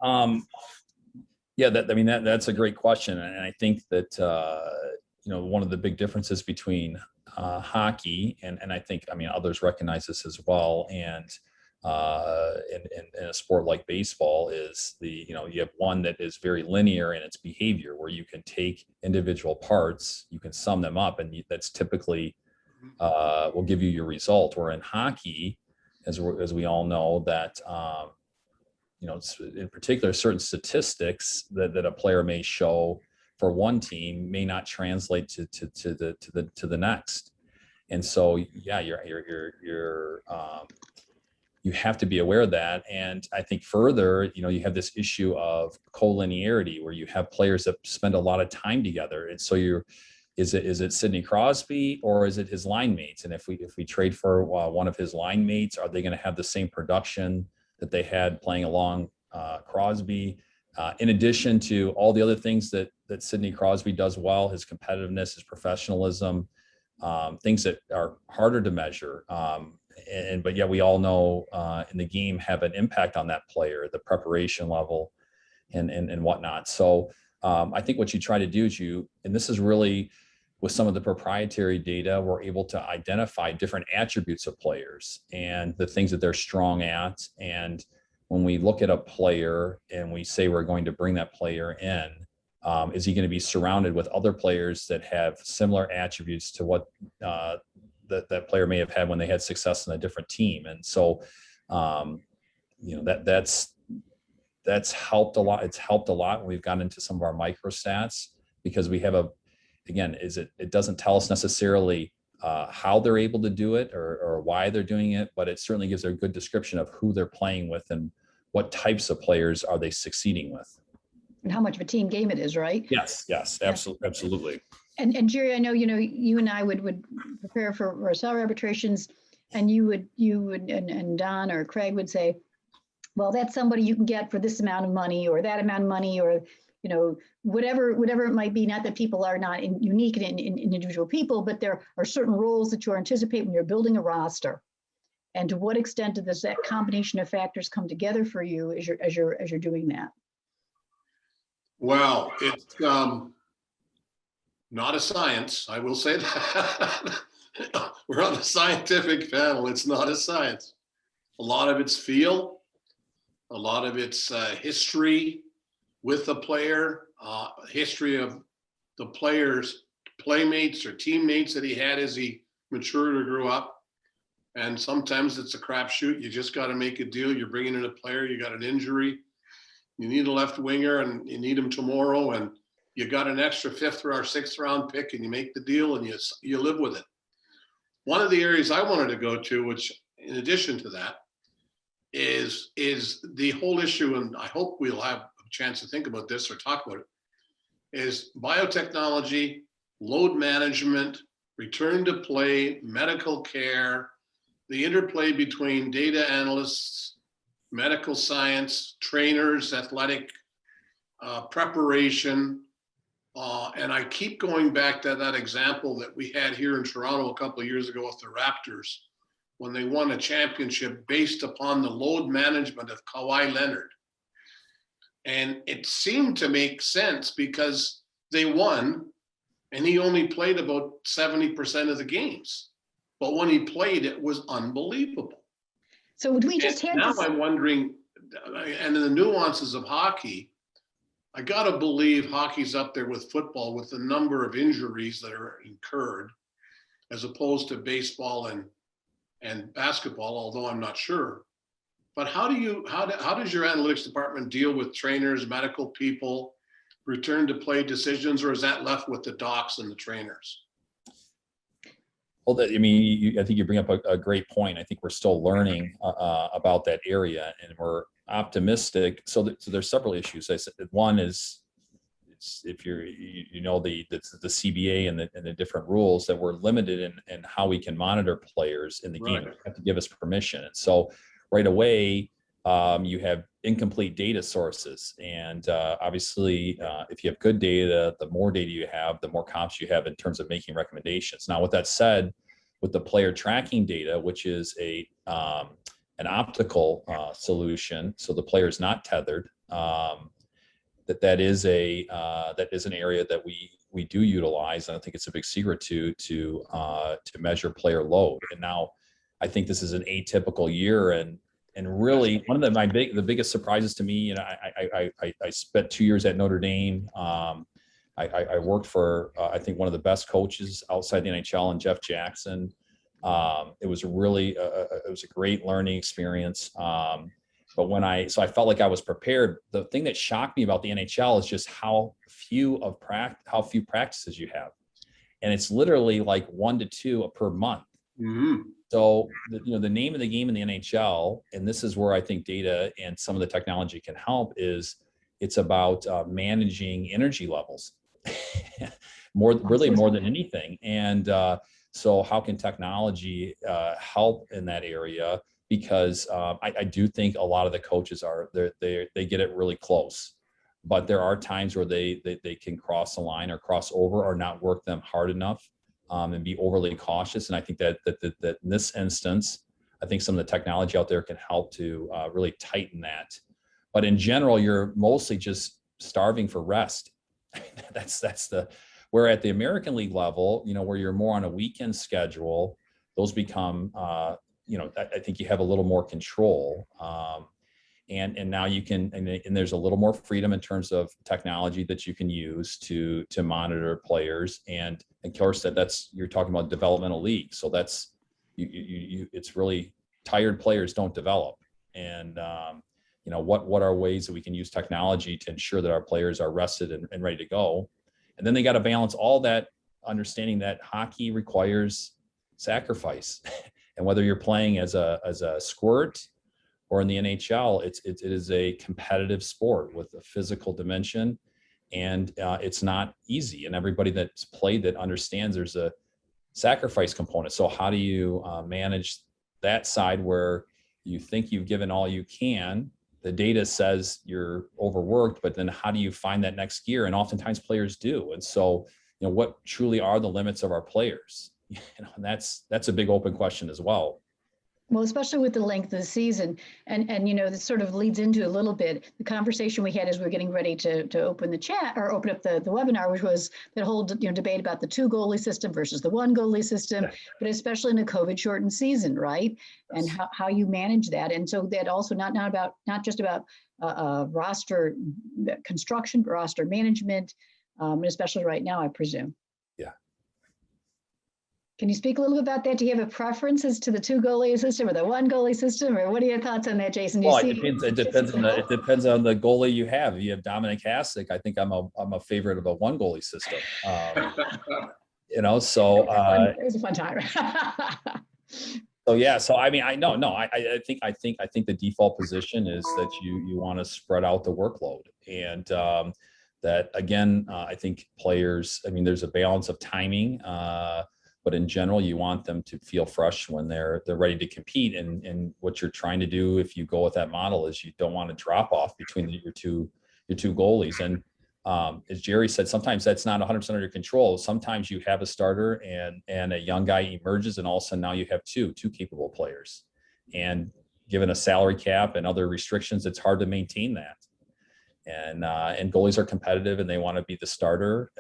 Yeah, that's a great question. And I think that, you know, one of the big differences between hockey and I think, I mean, others recognize this as well. And in a sport like baseball is you have one that is very linear in its behavior, where you can take individual parts, you can sum them up, and that's typically will give you your result. Where in hockey, as we all know, that you know, in particular, certain statistics that a player may show for one team may not translate to the next. And so, yeah, you have to be aware of that. And I think further, you know, you have this issue of collinearity, where you have players that spend a lot of time together. And so is it Sidney Crosby or is it his line mates? And if we trade for one of his line mates, are they going to have the same production that they had playing along Crosby? In addition to all the other things that Sidney Crosby does well, his competitiveness, his professionalism, things that are harder to measure. But yet we all know in the game have an impact on that player, the preparation level and whatnot. So I think what you try to do is and this is really with some of the proprietary data, we're able to identify different attributes of players and the things that they're strong at. And when we look at a player and we say we're going to bring that player in, is he going to be surrounded with other players that have similar attributes to what that player may have had when they had success in a different team? And so, you know, that's helped a lot. It's helped a lot when we've gotten into some of our microstats, because we have it doesn't tell us necessarily how they're able to do it or why they're doing it, but it certainly gives a good description of who they're playing with and what types of players are they succeeding with.
And how much of a team game it is, right?
Yes, absolutely.
And Gerry, I know, you know, you and I would prepare for our salary arbitrations, and you would and Don or Craig would say, well, that's somebody you can get for this amount of money or that amount of money, or, you know, whatever it might be. Not that people are not unique in individual people, but there are certain roles that you anticipate when you're building a roster. And to what extent does that combination of factors come together for you as you're doing that?
Well, it's not a science. I will say that. We're on a scientific panel. It's not a science. A lot of it's feel, a lot of it's history with the player, history of the player's playmates or teammates that he had as he matured or grew up. And sometimes it's a crapshoot. You just got to make a deal. You're bringing in a player, you got an injury, you need a left winger and you need him tomorrow, and you got an extra 5th or 6th round pick, and you make the deal and you live with it. One of the areas I wanted to go to, which in addition to that, is the whole issue, and I hope we'll have a chance to think about this or talk about it, is biotechnology, load management, return to play, medical care, the interplay between data analysts, medical science, trainers, athletic preparation. And I keep going back to that example that we had here in Toronto a couple of years ago with the Raptors, when they won a championship based upon the load management of Kawhi Leonard. And it seemed to make sense because they won and he only played about 70% of the games. but when he played, it was unbelievable.
So we just had
now
this.
I'm wondering, and in the nuances of hockey, I got to believe hockey's up there with football with the number of injuries that are incurred, as opposed to baseball and basketball, although I'm not sure. But how does your analytics department deal with trainers, medical people, return to play decisions, or is that left with the docs and the trainers?
Well, I mean, I think you bring up a great point. I think we're still learning about that area, and we're optimistic. So there's several issues. I said one is if you know the CBA and the different rules that we're limited in how we can monitor players in the game. They have to give us permission. And so right away, you have incomplete data sources, and obviously, if you have good data, the more data you have, the more comps you have in terms of making recommendations. Now, with that said, with the player tracking data, which is an optical solution, so the player is not tethered, that is an area that we do utilize, and I think it's a big secret to measure player load. And now, I think this is an atypical year, and really one of the biggest surprises to me, you know, I spent 2 years at Notre Dame. I worked for I think one of the best coaches outside the NHL, and Jeff Jackson. It was really it was a great learning experience. But I felt like I was prepared. The thing that shocked me about the NHL is just how few practices you have, and it's literally like 1 to 2 per month.
Mm-hmm.
So the name of the game in the NHL, and this is where I think data and some of the technology can help, is it's about managing energy levels more than anything. And so how can technology help in that area? Because I do think a lot of the coaches they get it really close, but there are times where they can cross the line or cross over or not work them hard enough, and be overly cautious. And I think that in this instance, I think some of the technology out there can help to really tighten that. But in general, you're mostly just starving for rest. Where at the American League level, where you're more on a weekend schedule, those become, I think you have a little more control. And now you can, and there's a little more freedom in terms of technology that you can use to monitor players. And of course, you're talking about developmental leagues. So that's, it's really tired players don't develop. And, what are ways that we can use technology to ensure that our players are rested and ready to go? And then they got to balance all that, understanding that hockey requires sacrifice. And whether you're playing as a squirt or in the NHL, it is a competitive sport with a physical dimension, and it's not easy. And everybody that's played that understands there's a sacrifice component. So how do you manage that side where you think you've given all you can? The data says you're overworked, but then how do you find that next gear? And oftentimes players do. And so, what truly are the limits of our players? And that's a big open question as well.
Well, especially with the length of the season. And this sort of leads into a little bit the conversation we had as we were getting ready to open the chat or open up the webinar, which was that whole debate about the 2 goalie system versus the 1 goalie system, but especially in a COVID shortened season, right? And how you manage that. And so that also not just about roster construction, but roster management, especially right now, I presume. Can you speak a little bit about that? Do you have a preference as to the 2 goalie system or the 1 goalie system, or what are your thoughts on that, Jason?
It depends on the goalie you have. If you have Dominic Hasek, I think I'm a favorite of a 1 goalie system. So
it was a fun time.
So yeah, so I mean, I think the default position is that you want to spread out the workload, and that again, I think players. I mean, there's a balance of timing. But in general, you want them to feel fresh when they're ready to compete. And what you're trying to do, if you go with that model, is you don't want to drop off between your two goalies. And as Gerry said, sometimes that's not 100% of your control. Sometimes you have a starter and a young guy emerges, and all of a sudden now you have two capable players. And given a salary cap and other restrictions, it's hard to maintain that. And goalies are competitive and they want to be the starter.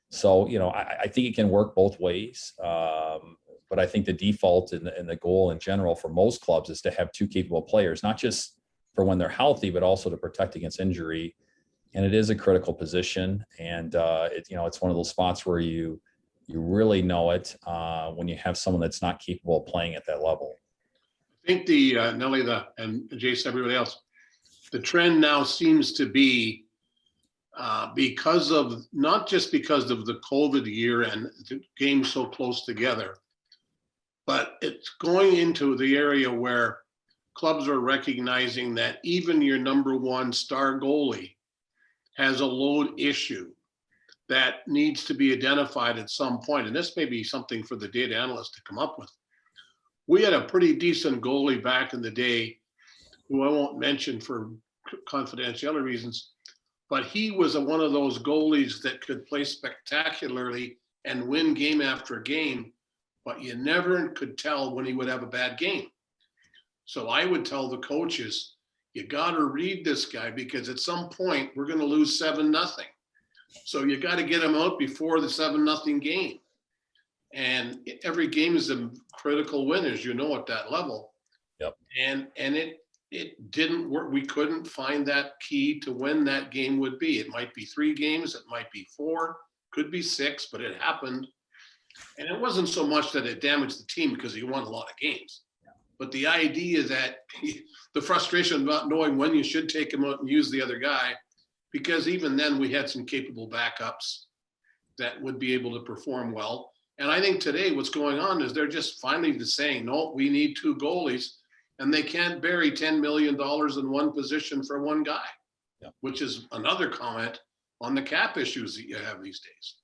So, I think it can work both ways. But I think the default and the goal in general for most clubs is to have two capable players, not just for when they're healthy, but also to protect against injury. And it is a critical position. And it's one of those spots where you really know it when you have someone that's not capable of playing at that level.
I think Nelly, and Jason, everybody else, the trend now seems to be because of, not just because of the COVID year and the games so close together, but it's going into the area where clubs are recognizing that even your number one star goalie has a load issue that needs to be identified at some point. And this may be something for the data analyst to come up with. We had a pretty decent goalie back in the day, who I won't mention for confidentiality reasons, but he was one of those goalies that could play spectacularly and win game after game, but you never could tell when he would have a bad game. So I would tell the coaches, you got to read this guy, because at some point we're going to lose 7-0. So you got to get him out before the 7-0 game. And every game is a critical win, as you know, at that level.
Yep.
And it didn't work. We couldn't find that key to when that game would be. It might be 3 games, it might be 4, could be 6, but it happened. And it wasn't so much that it damaged the team because he won a lot of games. But the idea that the frustration about knowing when you should take him out and use the other guy, because even then we had some capable backups that would be able to perform well. And I think today what's going on is they're just finally saying, no, we need 2 goalies, and they can't bury $10 million in one position for one guy, which is another comment on the cap issues that you have these days.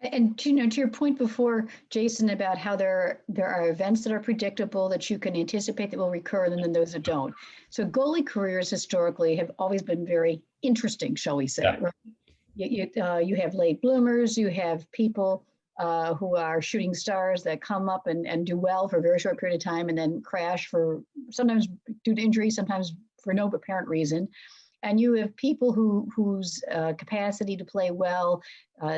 And to your point before, Jason, about how there are events that are predictable that you can anticipate that will recur, and then those that don't. So goalie careers historically have always been very interesting, shall we say?
Yeah.
Right? You have late bloomers, you have people who are shooting stars that come up and do well for a very short period of time and then crash for sometimes due to injury, sometimes for no apparent reason. And you have people whose capacity to play well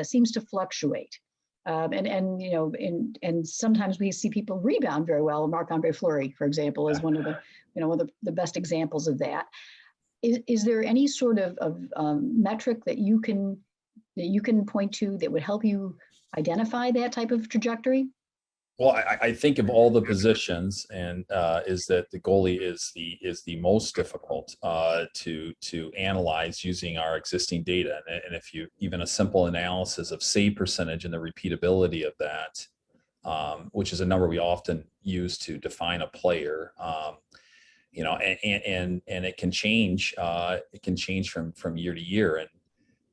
seems to fluctuate. And sometimes we see people rebound very well. Marc-Andre Fleury, for example, is one of the best examples of that. Is there any sort of metric that you can point to that would help you identify that type of trajectory?
Well, I think of all the positions, and is that the goalie is the most difficult to analyze using our existing data. And if you even a simple analysis of save percentage and the repeatability of that, which is a number we often use to define a player, and it can change. It can change from year to year, and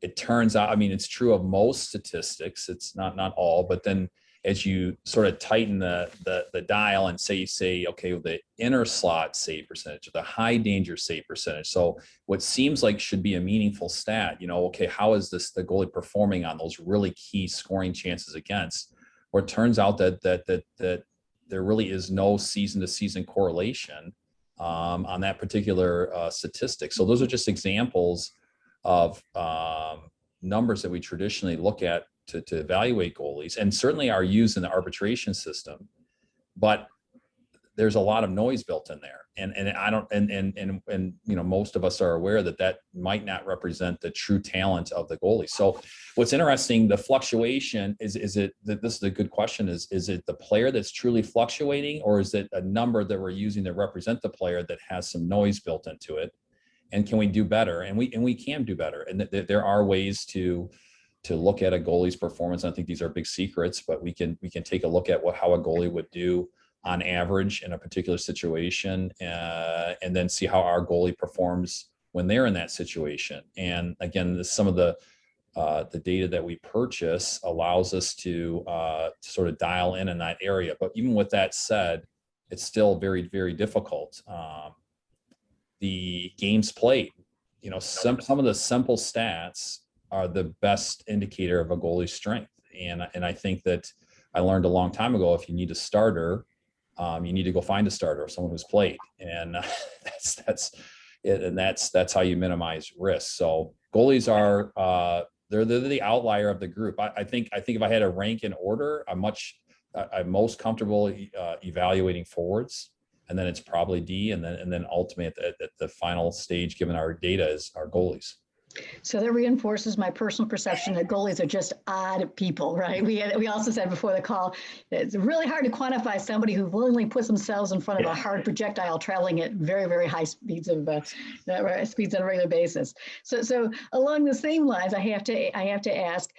it turns out. I mean, it's true of most statistics. It's not all, but then as you sort of tighten the dial and say, okay, the inner slot save percentage, the high danger save percentage. So what seems like should be a meaningful stat, okay, how is the goalie performing on those really key scoring chances against? Or it turns out that there really is no season to season correlation on that particular statistic. So those are just examples of numbers that we traditionally look at to evaluate goalies, and certainly are used in the arbitration system, but there's a lot of noise built in there, and most of us are aware that might not represent the true talent of the goalie. So what's interesting, the fluctuation is it that this is a good question, is it the player that's truly fluctuating, or is it a number that we're using to represent the player that has some noise built into it? And can we do better? And we can do better, and there are ways to look at a goalie's performance. I think these are big secrets, but we can take a look at how a goalie would do on average in a particular situation, and then see how our goalie performs when they're in that situation. And again, some of the data that we purchase allows us to sort of dial in that area. But even with that said, it's still very, very difficult. The games played, some of the simple stats are the best indicator of a goalie's strength. And I think that I learned a long time ago, if you need a starter, you need to go find a starter or someone who's played. And that's it. And that's how you minimize risk. So goalies are, they're the outlier of the group. I think if I had a rank in order, I'm most comfortable evaluating forwards, and then it's probably D, and then ultimately at the final stage, given our data, is our goalies.
So that reinforces my personal perception that goalies are just odd people, right? We also said before the call, it's really hard to quantify somebody who willingly puts themselves in front of a hard projectile traveling at very, very high speeds speeds on a regular basis. So along the same lines, I have to ask,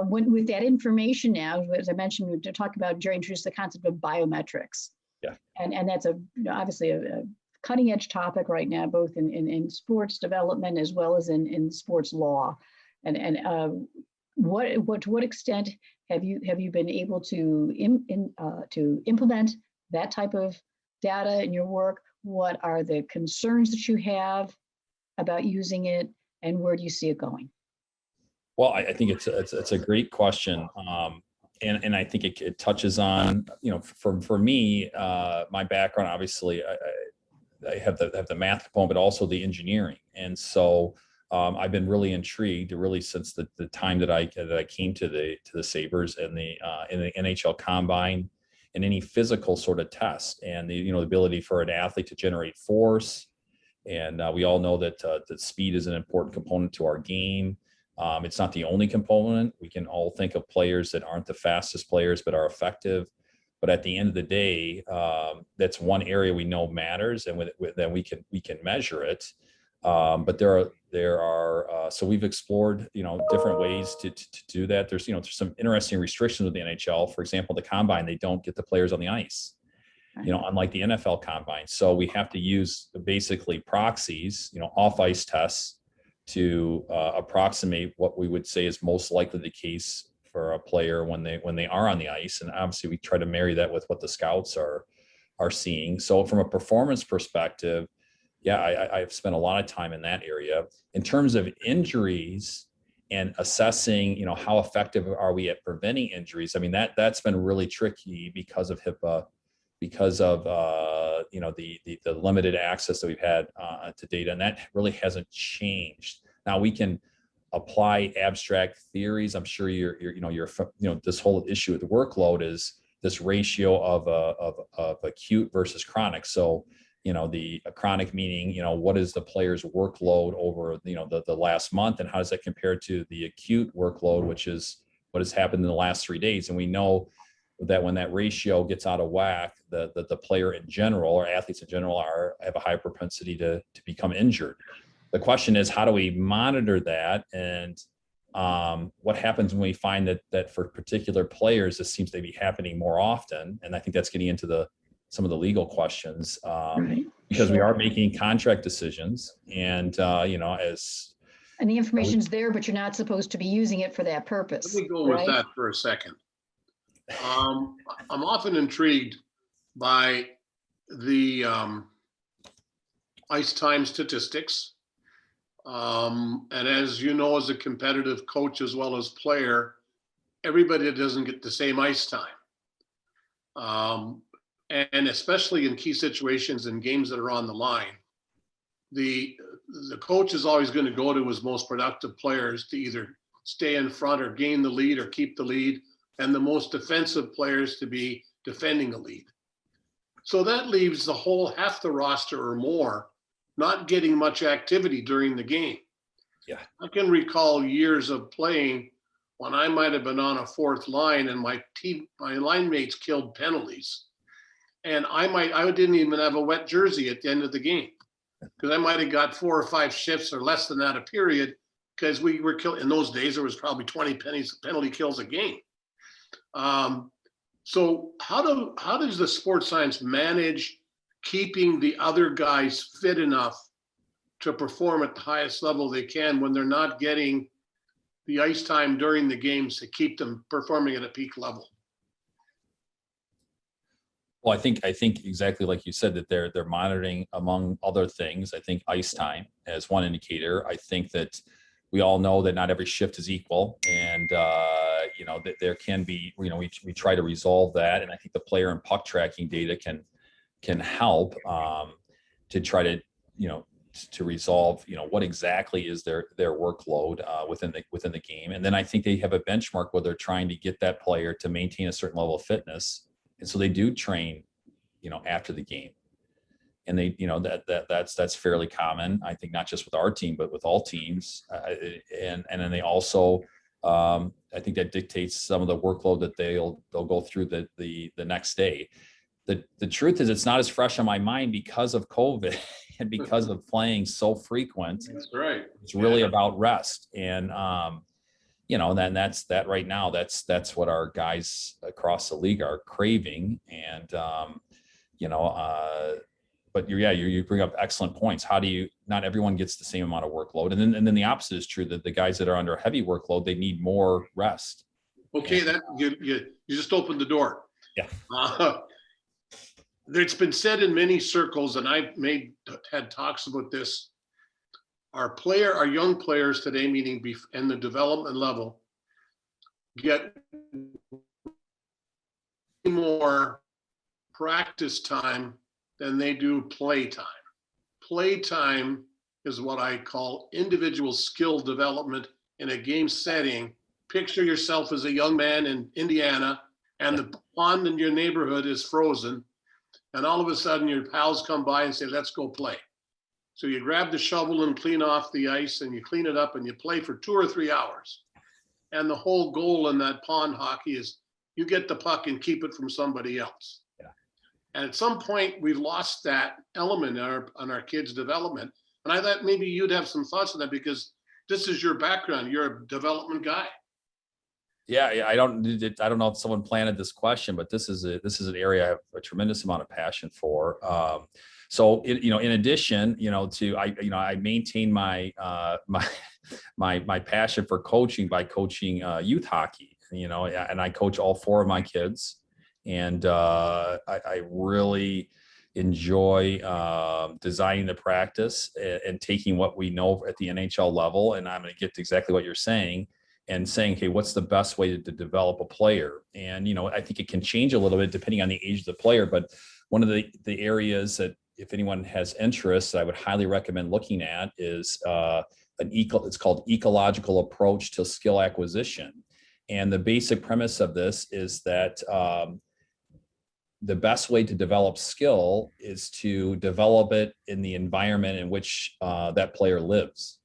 with that information now, as I mentioned, we talked about, Gerry introduced the concept of biometrics.
Yeah. And
that's obviously a cutting edge topic right now, both in sports development as well as in sports law. And to what extent have you been able to implement that type of data in your work? What are the concerns that you have about using it, and where do you see it going?
Well, I think it's a great question. And I think it touches on, for me, my background, obviously, I have the math component, but also the engineering. And so I've been really intrigued, really since the time that I came to the Sabres and in the NHL Combine and any physical sort of test, and the ability for an athlete to generate force. And we all know that speed is an important component to our game. It's not the only component. We can all think of players that aren't the fastest players, but are effective. But at the end of the day, that's one area we know matters, and then we can measure it. But there are so we've explored different ways to do that. There's some interesting restrictions with the NHL. For example, the Combine, they don't get the players on the ice, unlike the NFL Combine. So we have to use basically proxies, off ice tests to approximate what we would say is most likely the case for a player when they are on the ice. And obviously we try to marry that with what the scouts are seeing. So from a performance perspective, I've spent a lot of time in that area. In terms of injuries and assessing, how effective are we at preventing injuries? I mean, that's been really tricky because of HIPAA, because of the limited access that we've had to data, and that really hasn't changed. Now we can apply abstract theories. I'm sure you're this whole issue with the workload is this ratio of acute versus chronic. So the chronic meaning what is the player's workload over the last month, and how does that compare to the acute workload, which is what has happened in the last 3 days. And we know that when that ratio gets out of whack, the player in general, or athletes in general, have a high propensity to become injured. The question is, how do we monitor that? And what happens when we find that for particular players, this seems to be happening more often? And I think that's getting into some of the legal questions, because we are making contract decisions, and
and the information's there, but you're not supposed to be using it for that purpose.
Let me go with that for a second. I'm often intrigued by the ice time statistics. And as you know, as a competitive coach as well as player, everybody doesn't get the same ice time. And especially in key situations and games that are on the line, the coach is always going to go to his most productive players to either stay in front or gain the lead or keep the lead, and the most defensive players to be defending the lead. So that leaves the whole half the roster or more not getting much activity during the game.
Yeah.
I can recall years of playing when I might have been on a fourth line and my line mates killed penalties. And I didn't even have a wet jersey at the end of the game, because I might have got 4 or 5 shifts or less than that a period, because we were killing. In those days, there was probably 20 penalty kills a game. So how does the sports science manage keeping the other guys fit enough to perform at the highest level they can when they're not getting the ice time during the games to keep them performing at a peak level?
Well, I think exactly like you said, that they're monitoring, among other things. I think ice time as one indicator. I think that we all know that not every shift is equal, and that there can be, we try to resolve that, and I think the player and puck tracking data can help to try to to resolve, what exactly is their workload within the game. And then I think they have a benchmark where they're trying to get that player to maintain a certain level of fitness. And so they do train, after the game. And they, that's fairly common, I think, not just with our team, but with all teams. And then they also, I think that dictates some of the workload that they'll go through the next day. The truth is, it's not as fresh on my mind because of COVID and because of playing so frequent.
That's right.
It's really about rest. And, then that's right now, that's what our guys across the league are craving. And, but you bring up excellent points. How do you, not everyone gets the same amount of workload. And then the opposite is true, that the guys that are under heavy workload, they need more rest.
Okay. That you just opened the door.
Yeah.
It's been said in many circles, and I've had talks about this. Our young players today, meaning in the development level, get more practice time than they do play time. Play time is what I call individual skill development in a game setting. Picture yourself as a young man in Indiana, and the pond in your neighborhood is frozen. And all of a sudden your pals come by and say, let's go play. So you grab the shovel and clean off the ice, and you clean it up and you play for 2 or 3 hours. And the whole goal in that pond hockey is you get the puck and keep it from somebody else.
Yeah.
And at some point we've lost that element on our kids' development. And I thought maybe you'd have some thoughts on that, because this is your background. You're a development guy.
Yeah, I don't know if someone planted this question, but this is an area I have a tremendous amount of passion for. So in addition, I maintain my my passion for coaching by coaching youth hockey. And I coach all 4 of my kids, and I really enjoy designing the practice and taking what we know at the NHL level. And I'm going to get to exactly what you're saying. And saying, okay, what's the best way to develop a player? And, I think it can change a little bit depending on the age of the player. But one of the areas that, if anyone has interest, I would highly recommend looking at is it's called ecological approach to skill acquisition. And the basic premise of this is that the best way to develop skill is to develop it in the environment in which that player lives.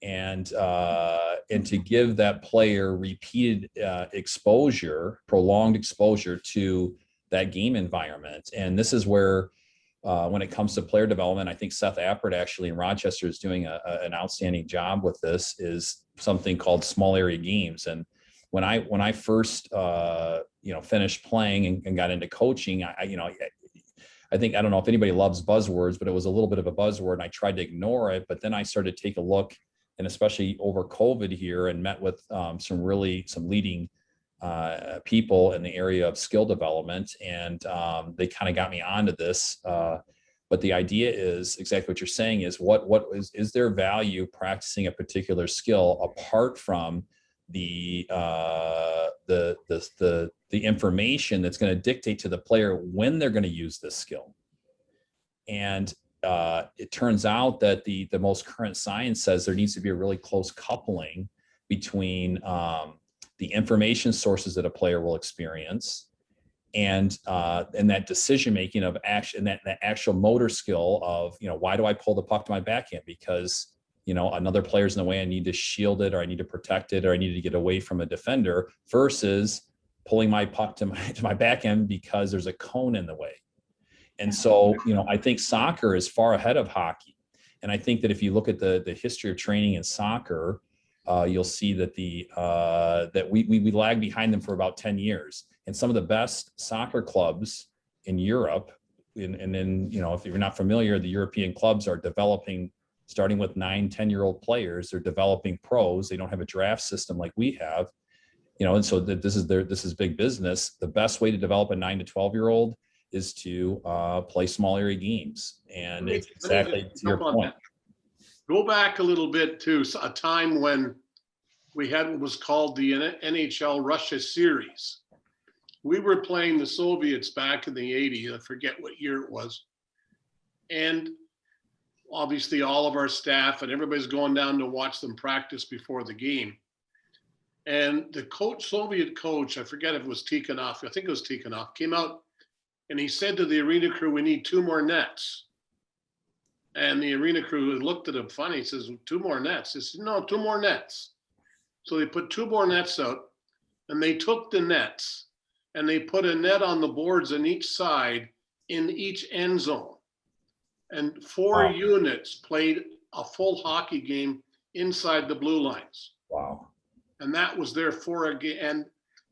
And to give that player repeated exposure, prolonged exposure to that game environment. And this is where, when it comes to player development, I think Seth Appert actually in Rochester is doing an outstanding job with this, is something called small area games. And when I first finished playing and got into coaching, I think, I don't know if anybody loves buzzwords, but it was a little bit of a buzzword, and I tried to ignore it. But then I started to take a look, and especially over COVID here, and met with some leading people in the area of skill development. And they kind of got me onto this. But the idea is exactly what you're saying, is is there value practicing a particular skill apart from the information that's going to dictate to the player when they're going to use this skill. And it turns out that the most current science says there needs to be a really close coupling between the information sources that a player will experience and that decision making of action, that actual motor skill of, why do I pull the puck to my backhand? Because another player's in the way, I need to shield it, or I need to protect it, or I need to get away from a defender, versus pulling my puck to my backhand because there's a cone in the way. And so, I think soccer is far ahead of hockey. And I think that if you look at the history of training in soccer, you'll see that that we lag behind them for about 10 years. And some of the best soccer clubs in Europe, and then, if you're not familiar, the European clubs are developing, starting with 9-10-year-old players. They're developing pros. They don't have a draft system like we have, and so this is big business. The best way to develop a 9 to 12-year-old is to play small area games. And it's exactly to your point.
Go back a little bit to a time when we had what was called the NHL Russia series. We were playing the Soviets back in the 80s. I forget what year it was. And obviously all of our staff and everybody's going down to watch them practice before the game. And the coach, Soviet coach, I forget if it was Tikhonov, I think it was Tikhonov, came out and he said to the arena crew, we need 2 more nets. And the arena crew looked at him funny. He says, 2 more nets? He said, no, 2 more nets. So they put 2 more nets out, and they took the nets and they put a net on the boards on each side in each end zone. And 4 units played a full hockey game inside the blue lines.
Wow.
And that was their 4 game. And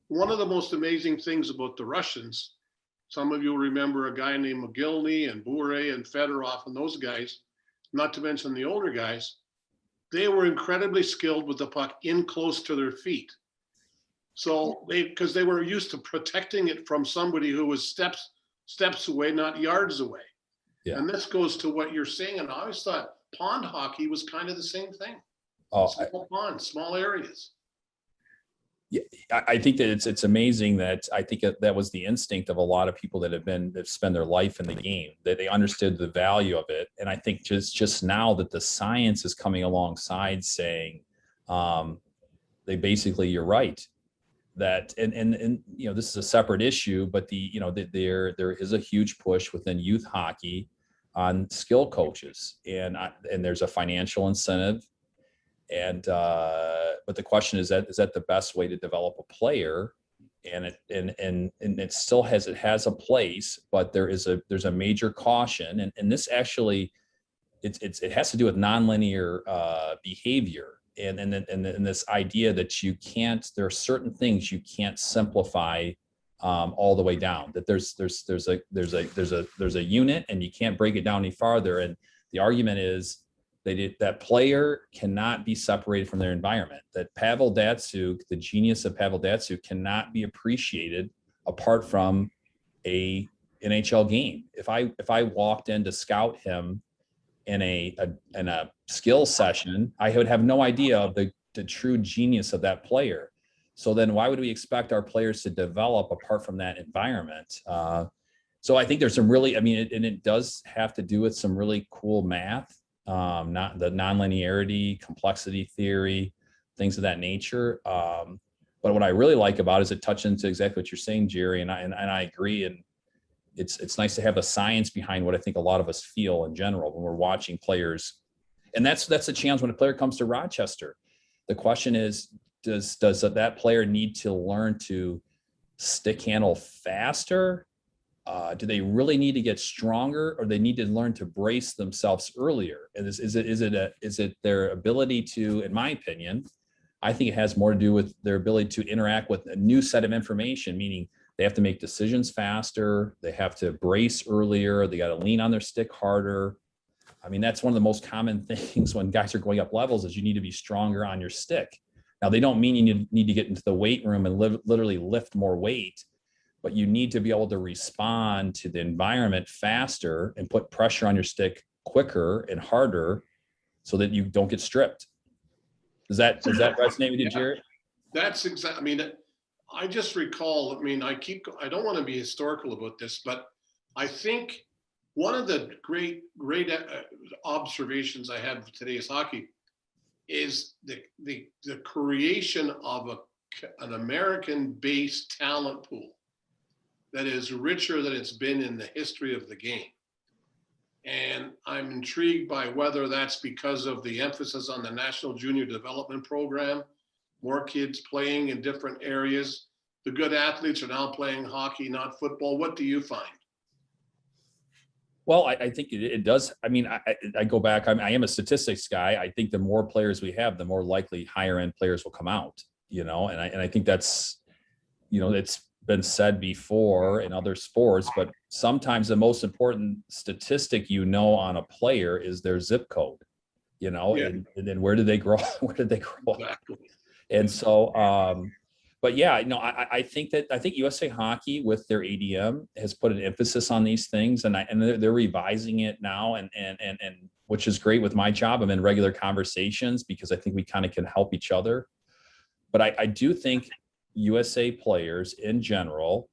one of the most amazing things about the Russians, some of you will remember a guy named Mogilny and Bure and Fedorov and those guys, not to mention the older guys, they were incredibly skilled with the puck in close to their feet. So because they were used to protecting it from somebody who was steps away, not yards away. Yeah. And this goes to what you're saying. And I always thought pond hockey was kind of the same thing. Small ponds, small areas.
Yeah, I think that it's amazing that I think that was the instinct of a lot of people that spend their life in the game, that they understood the value of it. And I think just now that the science is coming alongside saying, they basically, you're right, that, and you know, this is a separate issue, but there is a huge push within youth hockey on skill coaches, and there's a financial incentive. And but the question is that the best way to develop a player? And it still has a place, but there's a major caution, and this actually it has to do with nonlinear behavior, and this idea that there are certain things you can't simplify all the way down, that there's a unit and you can't break it down any farther. And the argument is that player cannot be separated from their environment, that Pavel Datsyuk, the genius of Pavel Datsyuk, cannot be appreciated apart from a NHL game. If I walked in to scout him in a skill session, I would have no idea of the true genius of that player. So then why would we expect our players to develop apart from that environment? So I think there's some really, it does have to do with some really cool math. Not the nonlinearity, complexity theory, things of that nature. But what I really like about it is it touches into exactly what you're saying, Gerry, and I agree. And it's nice to have the science behind what I think a lot of us feel in general when we're watching players. And that's the challenge when a player comes to Rochester. The question is, does that player need to learn to stick handle faster? Do they really need to get stronger, or they need to learn to brace themselves earlier? And is it their ability to, in my opinion, I think it has more to do with their ability to interact with a new set of information, meaning they have to make decisions faster, they have to brace earlier, they got to lean on their stick harder. That's one of the most common things when guys are going up levels, is you need to be stronger on your stick. Now, they don't mean you need to get into the weight room and literally lift more weight, but you need to be able to respond to the environment faster and put pressure on your stick quicker and harder so that you don't get stripped. Does that resonate with you, Gerry?
That's exactly, I just recall, I don't want to be historical about this, but I think one of the great observations I had of today's hockey is the creation of an American-based talent pool that is richer than it's been in the history of the game. And I'm intrigued by whether that's because of the emphasis on the National Junior Development Program, more kids playing in different areas. The good athletes are now playing hockey, not football. What do you find?
Well, I think it does. I go back, I am a statistics guy. I think the more players we have, the more likely higher end players will come out, and I think that's, it's been said before in other sports, but sometimes the most important statistic on a player is their zip code, and then where did they grow
Exactly.
And so but yeah, I think USA Hockey with their ADM has put an emphasis on these things, and they're revising it now, and which is great. With my job, I'm in regular conversations because I think we kind of can help each other. But I do think USA players in general,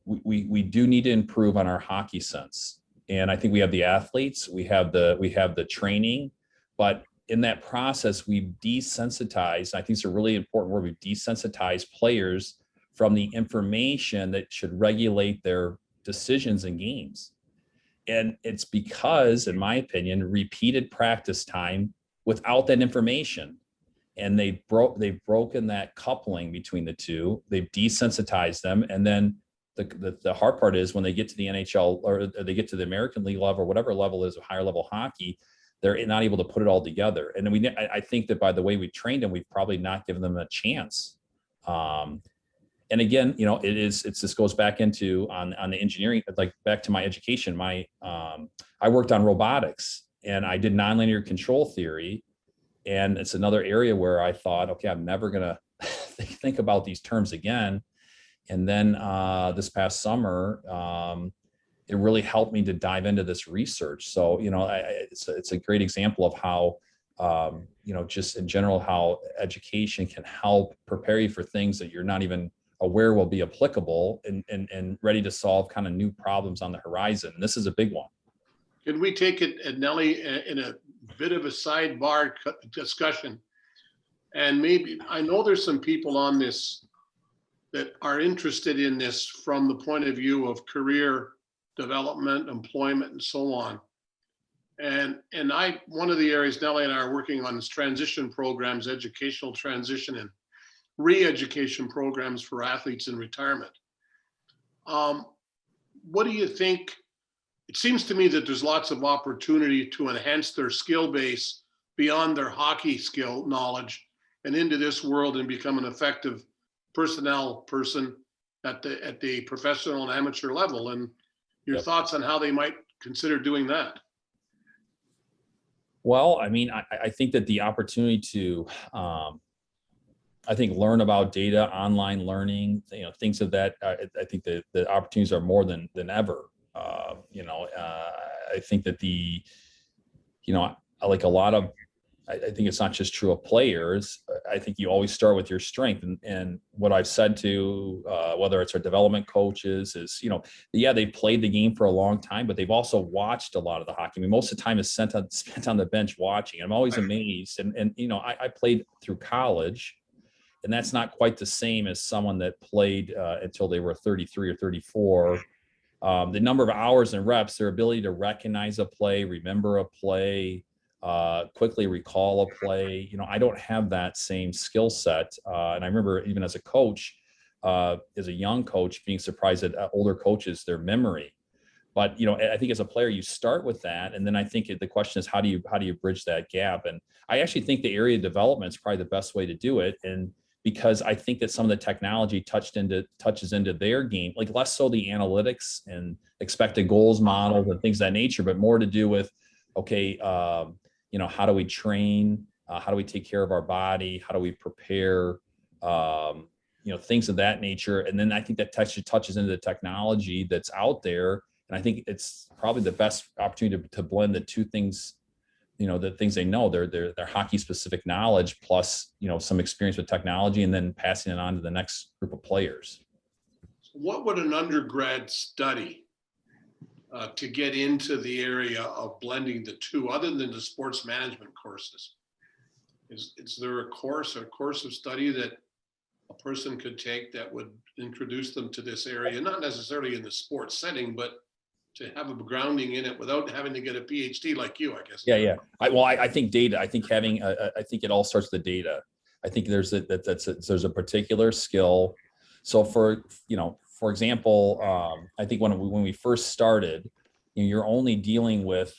we do need to improve on our hockey sense. And I think we have the athletes, we have the training, but in that process, we've desensitized. I think it's a really important word. We've desensitized players from the information that should regulate their decisions in games. And it's because, in my opinion, repeated practice time without that information. And they've broken that coupling between the two. They've desensitized them. And then the hard part is when they get to the NHL or they get to the American League level or whatever level is higher level hockey, they're not able to put it all together. And then I think that by the way we've trained them, we've probably not given them a chance. And again, this goes back into on the engineering, like back to my education. I worked on robotics and I did nonlinear control theory. And it's another area where I thought, okay, I'm never going to think about these terms again. And then this past summer, it really helped me to dive into this research. So, it's a great example of how, just in general, how education can help prepare you for things that you're not even aware will be applicable and ready to solve kind of new problems on the horizon. And this is a big one.
Can we take it, Nellie, in a bit of a sidebar discussion? And maybe, I know there's some people on this that are interested in this from the point of view of career development, employment, and so on. And one of the areas Nellie and I are working on is transition programs, educational transition and re-education programs for athletes in retirement. What do you think? It seems to me that there's lots of opportunity to enhance their skill base beyond their hockey skill knowledge and into this world and become an effective personnel person at the professional and amateur level. And your thoughts on how they might consider doing that?
Well, I think that the opportunity to, learn about data, online learning, things of that, I think the opportunities are more than ever. I think that like a lot of, I think it's not just true of players. I think you always start with your strength. And what I've said to, whether it's our development coaches is, they played the game for a long time, but they've also watched a lot of the hockey. Most of the time is spent on the bench watching. I'm always amazed. And I played through college, and that's not quite the same as someone that played until they were 33 or 34. The number of hours and reps, their ability to recognize a play, remember a play, quickly recall a play. I don't have that same skill set. And I remember even as a coach, as a young coach, being surprised at older coaches, their memory. But, I think as a player, you start with that. And then I think the question is, how do you bridge that gap? And I actually think the area of development is probably the best way to do it. And because I think that some of the technology touches into their game, like less so the analytics and expected goals models and things of that nature, but more to do with, okay, how do we train? How do we take care of our body? How do we prepare? Things of that nature. And then I think that touches into the technology that's out there. And I think it's probably the best opportunity to blend the two things, the things they know, their hockey specific knowledge plus, some experience with technology, and then passing it on to the next group of players.
What would an undergrad study to get into the area of blending the two, other than the sports management courses? Is there a course of study that a person could take that would introduce them to this area, not necessarily in the sports setting, but to have a grounding in it without having to get a PhD like you, I guess?
Yeah. I think data. I think I think it all starts with the data. I think there's a particular skill. So for example, I think when we first started, you're only dealing with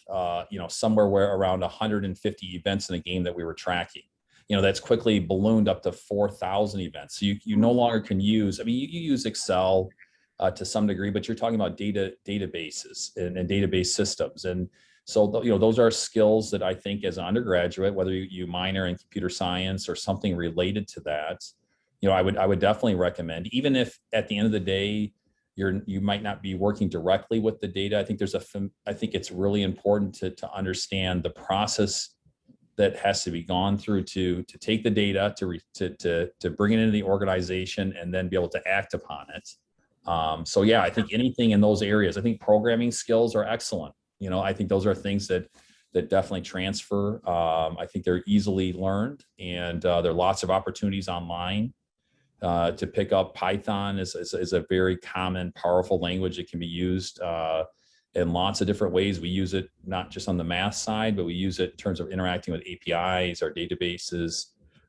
somewhere where around 150 events in a game that we were tracking. That's quickly ballooned up to 4,000 events. So you no longer can use. You use Excel to some degree, but you're talking about databases and database systems. And so, those are skills that I think as an undergraduate, whether you minor in computer science or something related to that, I would definitely recommend, even if at the end of the day, you might not be working directly with the data. I think I think it's really important to understand the process that has to be gone through to take the data, to bring it into the organization and then be able to act upon it. So yeah, I think anything in those areas, I think programming skills are excellent. I think those are things that definitely transfer. I think they're easily learned, and there are lots of opportunities online to pick up. Python is a very common, powerful language that can be used in lots of different ways. We use it not just on the math side, but we use it in terms of interacting with APIs, our databases.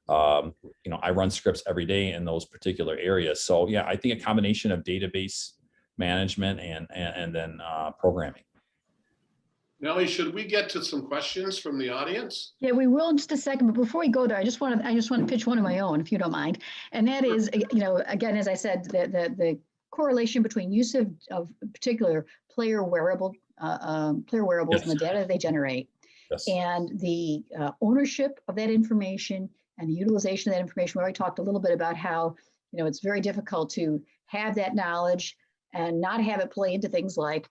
I run scripts every day in those particular areas. So yeah, I think a combination of database management and then programming.
Nellie, should we get to some questions from the audience?
Yeah, we will in just a second. But before we go there, I just want to pitch one of my own, if you don't mind. And that is, again, as I said, the correlation between use of particular player wearables and the data they generate, and the ownership of that information and the utilization of that information. We already talked a little bit about how it's very difficult to have that knowledge and not have it play into things like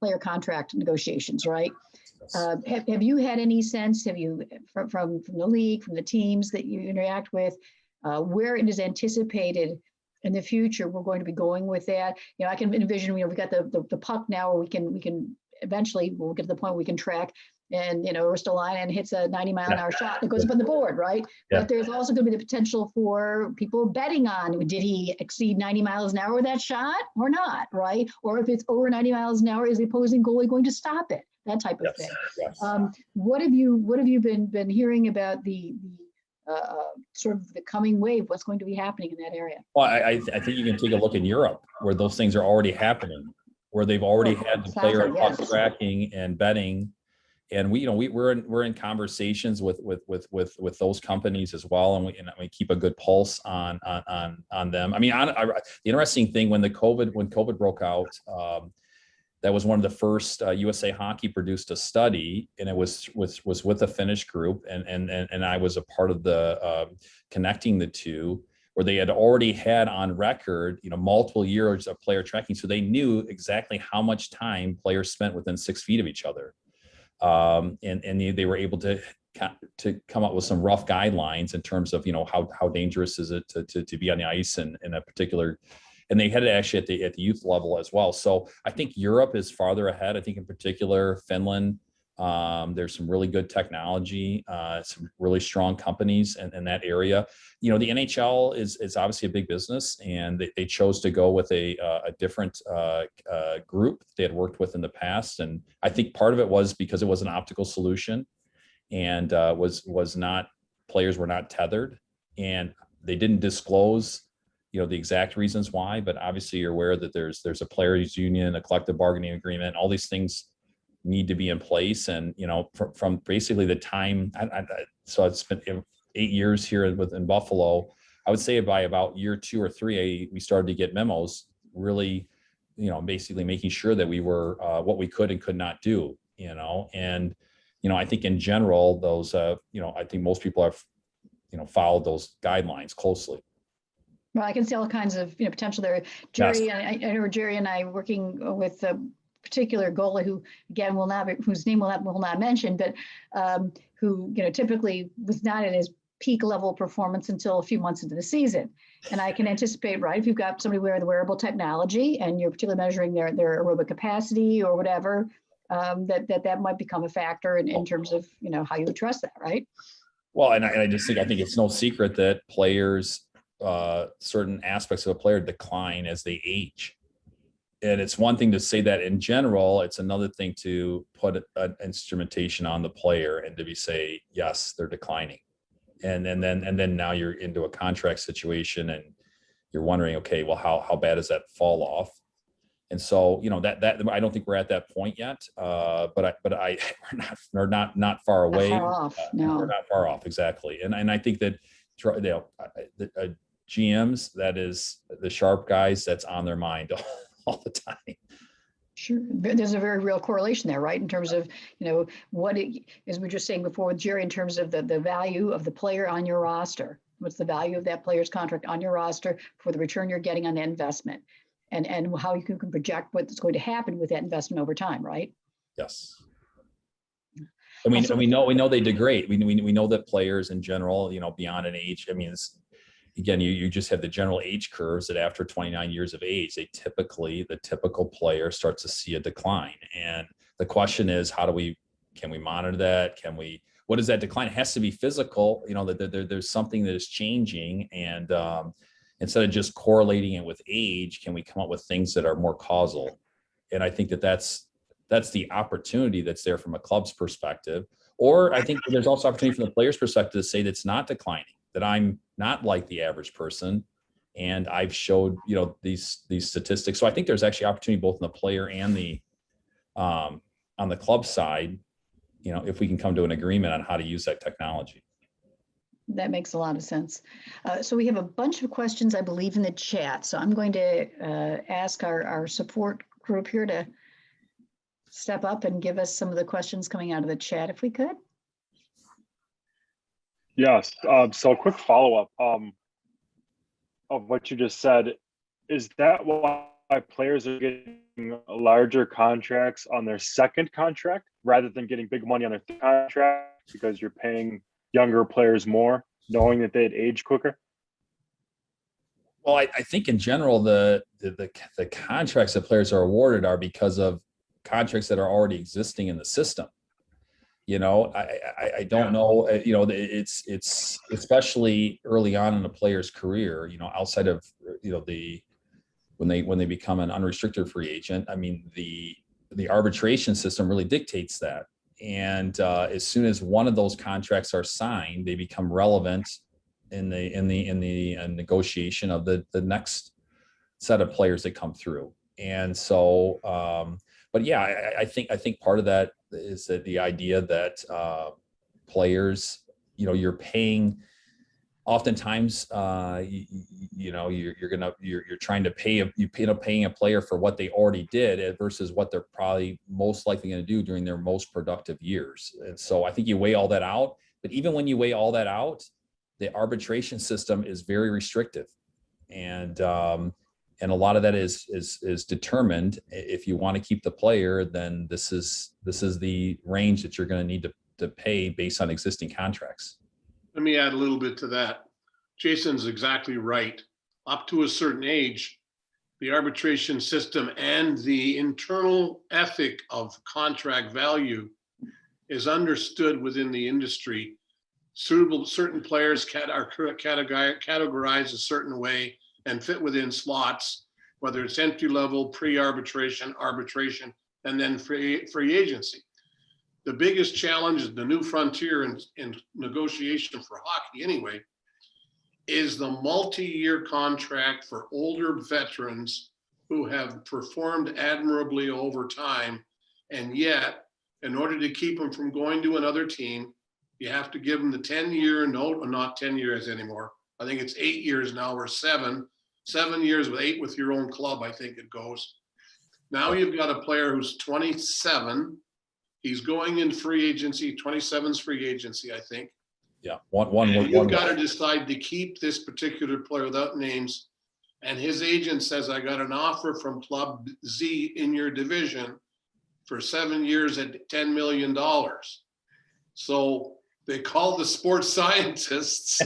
player contract negotiations, right? Have you had any sense, from the league, from the teams that you interact with, where it is anticipated in the future we're going to be going with that? I can envision, we got the puck now, where we can eventually, we'll get to the point where we can track, and Ristolainen hits a 90-mile-an-hour shot that goes up on the board, right? Yeah. But there's also going to be the potential for people betting on, did he exceed 90 miles an hour with that shot or not, right? Or if it's over 90 miles an hour, is the opposing goalie going to stop it? That type of thing. Yes. What have you been hearing about the sort of the coming wave? What's going to be happening in that area?
Well, I think you can take a look in Europe, where those things are already happening, where they've already had the player puck tracking and betting. And we're in conversations with those companies as well, and we keep a good pulse on them. I mean, the interesting thing, when COVID broke out, that was one of the first. USA Hockey produced a study, and it was with a Finnish group, and I was a part of the connecting the two, where they had already had on record, multiple years of player tracking, so they knew exactly how much time players spent within 6 feet of each other. And they were able to come up with some rough guidelines in terms of how dangerous is it to be on the ice in a particular, and they had it actually at the youth level as well. So I think Europe is farther ahead. I think in particular Finland, there's some really good technology, some really strong companies in that area. The NHL is obviously a big business, and they chose to go with a different group they had worked with in the past. And I think part of it was because it was an optical solution, and players were not tethered, and they didn't disclose the exact reasons why. But obviously you're aware that there's a players union, a collective bargaining agreement, all these things need to be in place. And from basically the time so it's been 8 years here in Buffalo, I would say by about year 2 or 3 we started to get memos, really basically making sure that we were what we could and could not do. And I think in general those I think most people have followed those guidelines closely.
Well, I can see all kinds of potential there. Gerry, yes. I know Gerry and I working with particular goalie who, again, whose name will not mention, but who typically was not at his peak level performance until a few months into the season. And I can anticipate, right, if you've got somebody wearing the wearable technology and you're particularly measuring their aerobic capacity or whatever, that might become a factor in terms of how you address that, right?
Well, and I think it's no secret that players, certain aspects of a player decline as they age. And it's one thing to say that in general, it's another thing to put an instrumentation on the player and to say, yes, they're declining. And then now you're into a contract situation and you're wondering, okay, well, how bad does that fall off? And so, that I don't think we're at that point yet, but we're not far away.
Not far off, no.
We're not far off, exactly. And I think that GMs, that is the sharp guys, that's on their mind all the time.
Sure. There's a very real correlation there, right? In terms of, what as we were just saying before with Gerry, in terms of the value of the player on your roster. What's the value of that player's contract on your roster for the return you're getting on that investment, and how you can project what's going to happen with that investment over time, right?
Yes. And we know they degrade. We know that players in general, beyond an age, again, you just have the general age curves that after 29 years of age, the typical player starts to see a decline. And the question is, can we monitor that? What is that decline? It has to be physical, that there's something that is changing. And instead of just correlating it with age, can we come up with things that are more causal? And I think that's the opportunity that's there from a club's perspective. Or I think there's also opportunity from the player's perspective to say that's not declining, that I'm not like the average person. And I've showed, these statistics. So I think there's actually opportunity both in the player and on the club side, if we can come to an agreement on how to use that technology.
That makes a lot of sense. So we have a bunch of questions, I believe, in the chat. So I'm going to ask our support group here to step up and give us some of the questions coming out of the chat, if we could.
Yes. So a quick follow-up of what you just said. Is that why players are getting larger contracts on their second contract rather than getting big money on their third contract, because you're paying younger players more, knowing that they'd age quicker?
Well, I think in general, the contracts that players are awarded are because of contracts that are already existing in the system. I don't know, it's especially early on in a player's career, outside of, when they become an unrestricted free agent. I mean, the arbitration system really dictates that. And as soon as one of those contracts are signed, they become relevant in the negotiation of the next set of players that come through. And so, but yeah, I think part of that is that the idea that players, you're paying. Oftentimes, you're trying to paying a player for what they already did versus what they're probably most likely going to do during their most productive years. And so I think you weigh all that out. But even when you weigh all that out, the arbitration system is very restrictive, and a lot of that is determined. If you want to keep the player, then this is the range that you're going to need to pay based on existing contracts.
Let me add a little bit to that. Jason's exactly right. Up to a certain age, the arbitration system and the internal ethic of contract value is understood within the industry. Certain players are categorized a certain way and fit within slots, whether it's entry level, pre-arbitration, arbitration, and then free agency. The biggest challenge is the new frontier in negotiation for hockey anyway, is the multi-year contract for older veterans who have performed admirably over time. And yet, in order to keep them from going to another team, you have to give them the 10-year, not 10 years anymore. I think it's 8 years now, or 7 years with 8 with your own club, I think it goes. Now you've got a player who's 27. He's going in free agency, 27's free agency, I think.
Yeah,
you've got to decide to keep this particular player without names. And his agent says, I got an offer from Club Z in your division for 7 years at $10 million. So they call the sports scientists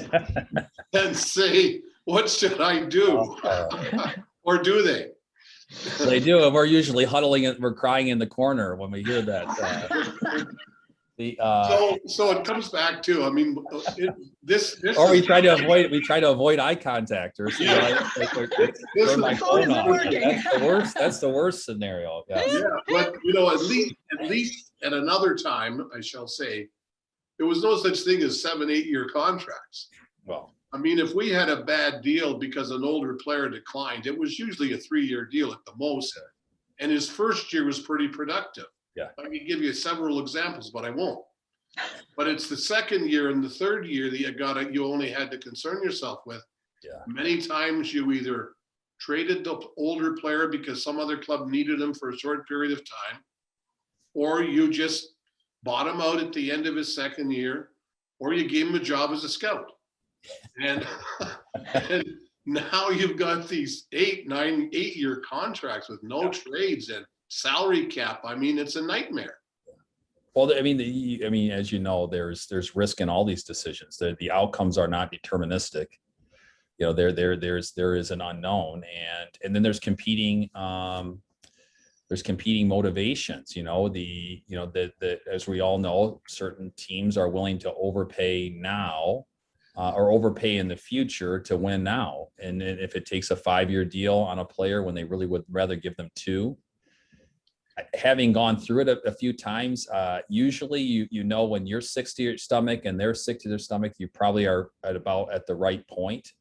and say, what should I do? Or do they?
They do, and we're usually we're crying in the corner when we hear that.
So it comes back to, I mean, this.
Or we try to avoid eye contact, or turn my phone off. That's the worst scenario.
Yeah, but at least at another time, I shall say, there was no such thing as 7-8 year contracts.
Well,
I mean, if we had a bad deal because an older player declined, it was usually a 3-year deal at the most. And his first year was pretty productive.
Yeah.
I can give you several examples, but I won't. But it's the second year and the third year that you only had to concern yourself with.
Yeah.
Many times you either traded the older player because some other club needed him for a short period of time, or you just bought him out at the end of his second year, or you gave him a job as a scout. And now you've got these 8-year contracts with no trades and salary cap. I mean, it's a nightmare.
Well, I mean, as you know, there's risk in all these decisions. The outcomes are not deterministic. there is an unknown, and then there's competing motivations. As we all know, certain teams are willing to overpay now or overpay in the future to win now. And if it takes a 5-year deal on a player when they really would rather give them 2. Having gone through it a few times, usually you know when you're sick to your stomach and they're sick to their stomach, you probably are at the right point.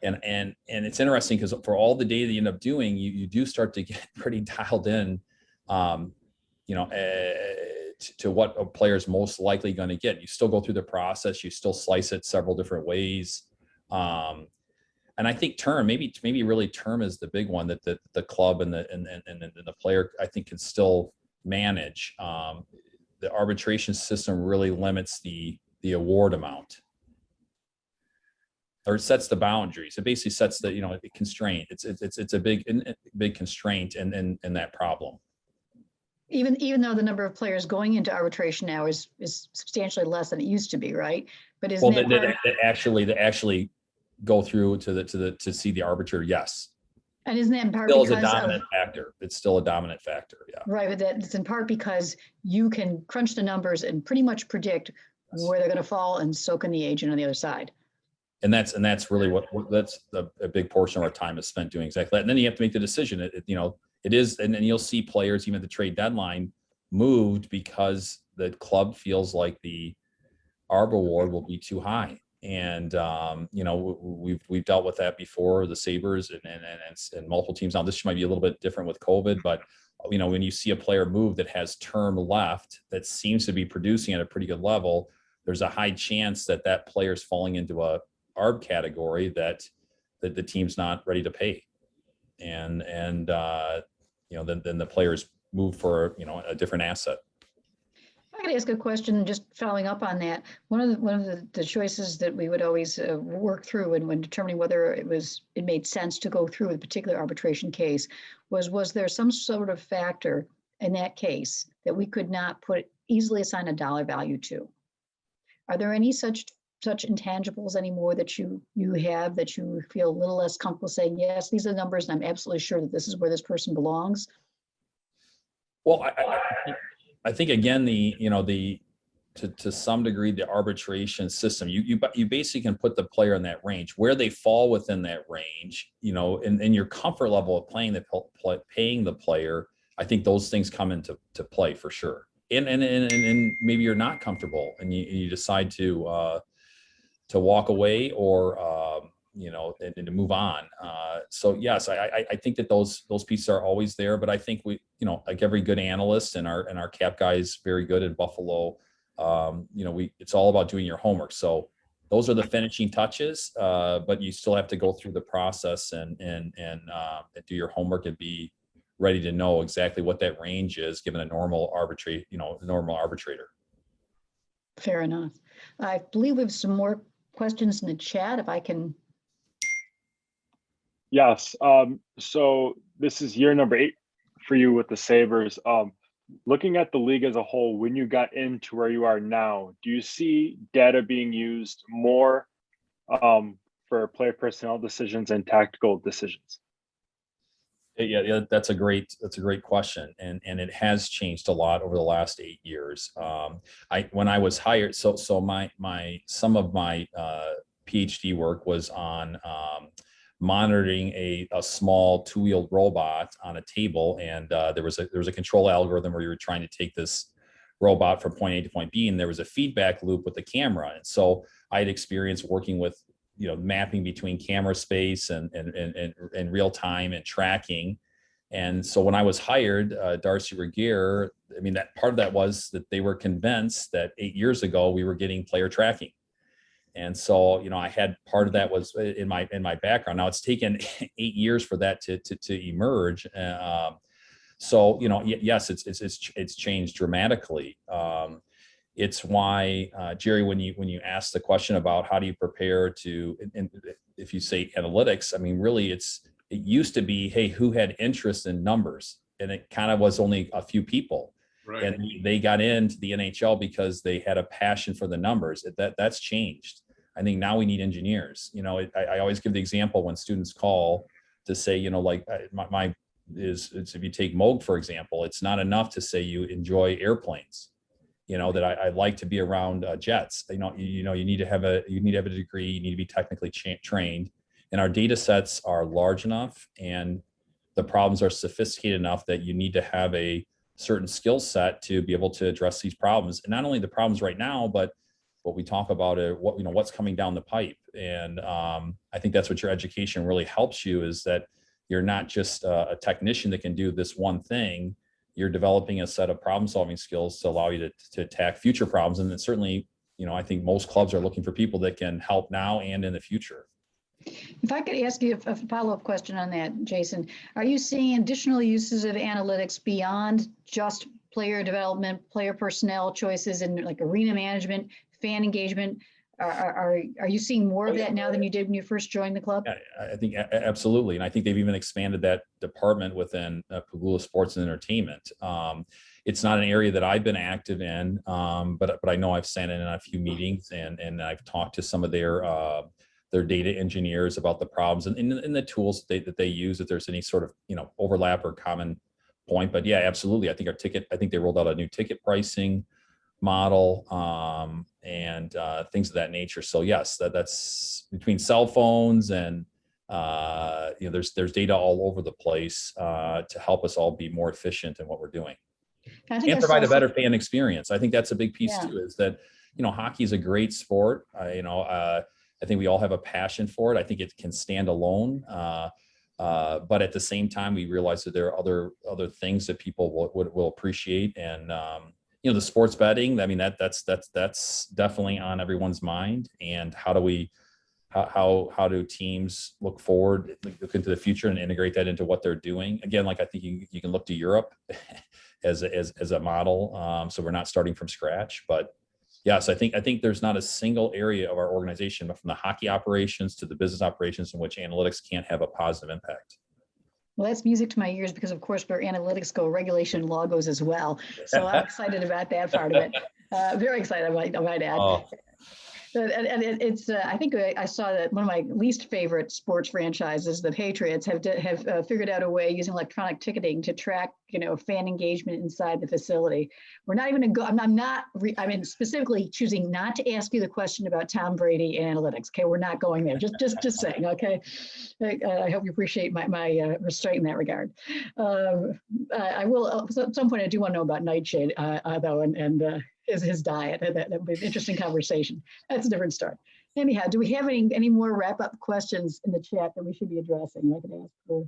And it's interesting because for all the data you end up doing, you do start to get pretty dialed in, to what a player's most likely going to get. You still go through the process, you still slice it several different ways. And I think term, maybe really term is the big one that the club and the player, I think, can still manage. The arbitration system really limits the award amount, or sets the boundaries. It basically sets the constraint. It's a big constraint in that problem.
Even though the number of players going into arbitration now is substantially less than it used to be, right? But isn't that
actually go through to see the arbitrator? Yes.
And isn't that in part
still
because
is a dominant factor? It's still a dominant factor. Yeah.
Right, but that's in part because you can crunch the numbers and pretty much predict where they're going to fall, and so can the agent on the other side.
And that's really that's a big portion of our time is spent doing exactly that. And then you have to make the decision. It is, and then you'll see players even at the trade deadline moved because the club feels like the ARB award will be too high. And we've dealt with that before, the Sabres and multiple teams. Now this might be a little bit different with COVID, but when you see a player move that has term left that seems to be producing at a pretty good level, there's a high chance that player is falling into a ARB category that the team's not ready to pay, and then the players move for a different asset.
I could ask a question just following up on that. One of the choices that we would always work through when determining whether it made sense to go through a particular arbitration case was there some sort of factor in that case that we could not easily assign a dollar value to? Are there any such intangibles anymore that you have that you feel a little less comfortable saying, yes, these are the numbers and I'm absolutely sure that this is where this person belongs?
Well, I think again, to some degree, the arbitration system, you basically can put the player in that range where they fall within that range, and your comfort level of paying the player. I think those things come into play for sure. And maybe you're not comfortable and you decide to walk away or and to move on. So yes, I think that those pieces are always there, but I think we, like every good analyst, and our cap guy is very good at Buffalo. It's all about doing your homework. So those are the finishing touches, but you still have to go through the process and do your homework and be ready to know exactly what that range is given a normal arbitrator.
Fair enough. I believe we have some more questions in the chat, if I can.
Yes. So this is year number 8 for you with the Sabres. Looking at the league as a whole, when you got into where you are now, do you see data being used more for player personnel decisions and tactical decisions?
Yeah, that's a great question, and it has changed a lot over the last 8 years. When I was hired, so some of my PhD work was on monitoring a small 2-wheeled robot on a table, and there was a control algorithm where you were trying to take this robot from point A to point B, and there was a feedback loop with the camera. And so I had experience working with mapping between camera space and real time and tracking. And so when I was hired, Darcy Regier, that part of that was that they were convinced that 8 years ago we were getting player tracking. And so, I had part of that was in my background. Now it's taken 8 years for that to emerge. So, yes, it's changed dramatically. It's why, Gerry, when you ask the question about how do you prepare to, and if you say analytics, really it used to be, hey, who had interest in numbers? And it kind of was only a few people. Right. And they got into the NHL because they had a passion for the numbers. That's changed. I think now we need engineers. I always give the example when students call to say, like if you take Moog, for example, it's not enough to say you enjoy airplanes, that I like to be around jets. You need to have a degree, you need to be technically trained, and our data sets are large enough and the problems are sophisticated enough that you need to have a certain skill set to be able to address these problems. And not only the problems right now, but what we talk about, what's coming down the pipe. And I think that's what your education really helps you, is that you're not just a technician that can do this one thing. You're developing a set of problem solving skills to allow you to attack future problems. And then certainly, I think most clubs are looking for people that can help now and in the future.
If I could ask you a follow-up question on that, Jason, are you seeing additional uses of analytics beyond just player development, player personnel choices, and like arena management, fan engagement? Are you seeing more of that now than you did when you first joined the club?
I think absolutely. And I think they've even expanded that department within Pagula Sports and Entertainment. It's not an area that I've been active in, but I know I've sat in on a few meetings and I've talked to some of their data engineers about the problems and the tools that they use, if there's any sort of overlap or common point. But yeah, absolutely. I think they rolled out a new ticket pricing model and things of that nature. So yes, that's between cell phones and there's data all over the place to help us all be more efficient in what we're doing and provide a better fan experience. I think that's a big piece too, is that hockey is a great sport. I think we all have a passion for it. I think it can stand alone. But at the same time, we realize that there are other things that people will appreciate. And, the sports betting, I mean, that's definitely on everyone's mind. And how do teams look forward, look into the future and integrate that into what they're doing? Again, like I think you can look to Europe as a model. So we're not starting from scratch, but yes, I think there's not a single area of our organization, from the hockey operations to the business operations, in which analytics can't have a positive impact.
Well, that's music to my ears, because of course, where analytics go, regulation law goes as well. So I'm excited about that part of it. Very excited, I might add.
Oh.
And it's, I think I saw that one of my least favorite sports franchises, the Patriots, have figured out a way using electronic ticketing to track, fan engagement inside the facility. We're not even going to go, I'm specifically choosing not to ask you the question about Tom Brady and analytics. Okay, we're not going there, just saying, okay? I hope you appreciate my restraint in that regard. I will, at some point, I do want to know about Nightshade, though, and his diet. That would be an interesting conversation. That's a different story. Anyhow, do we have any more wrap-up questions in the chat that we should be addressing? I can ask for.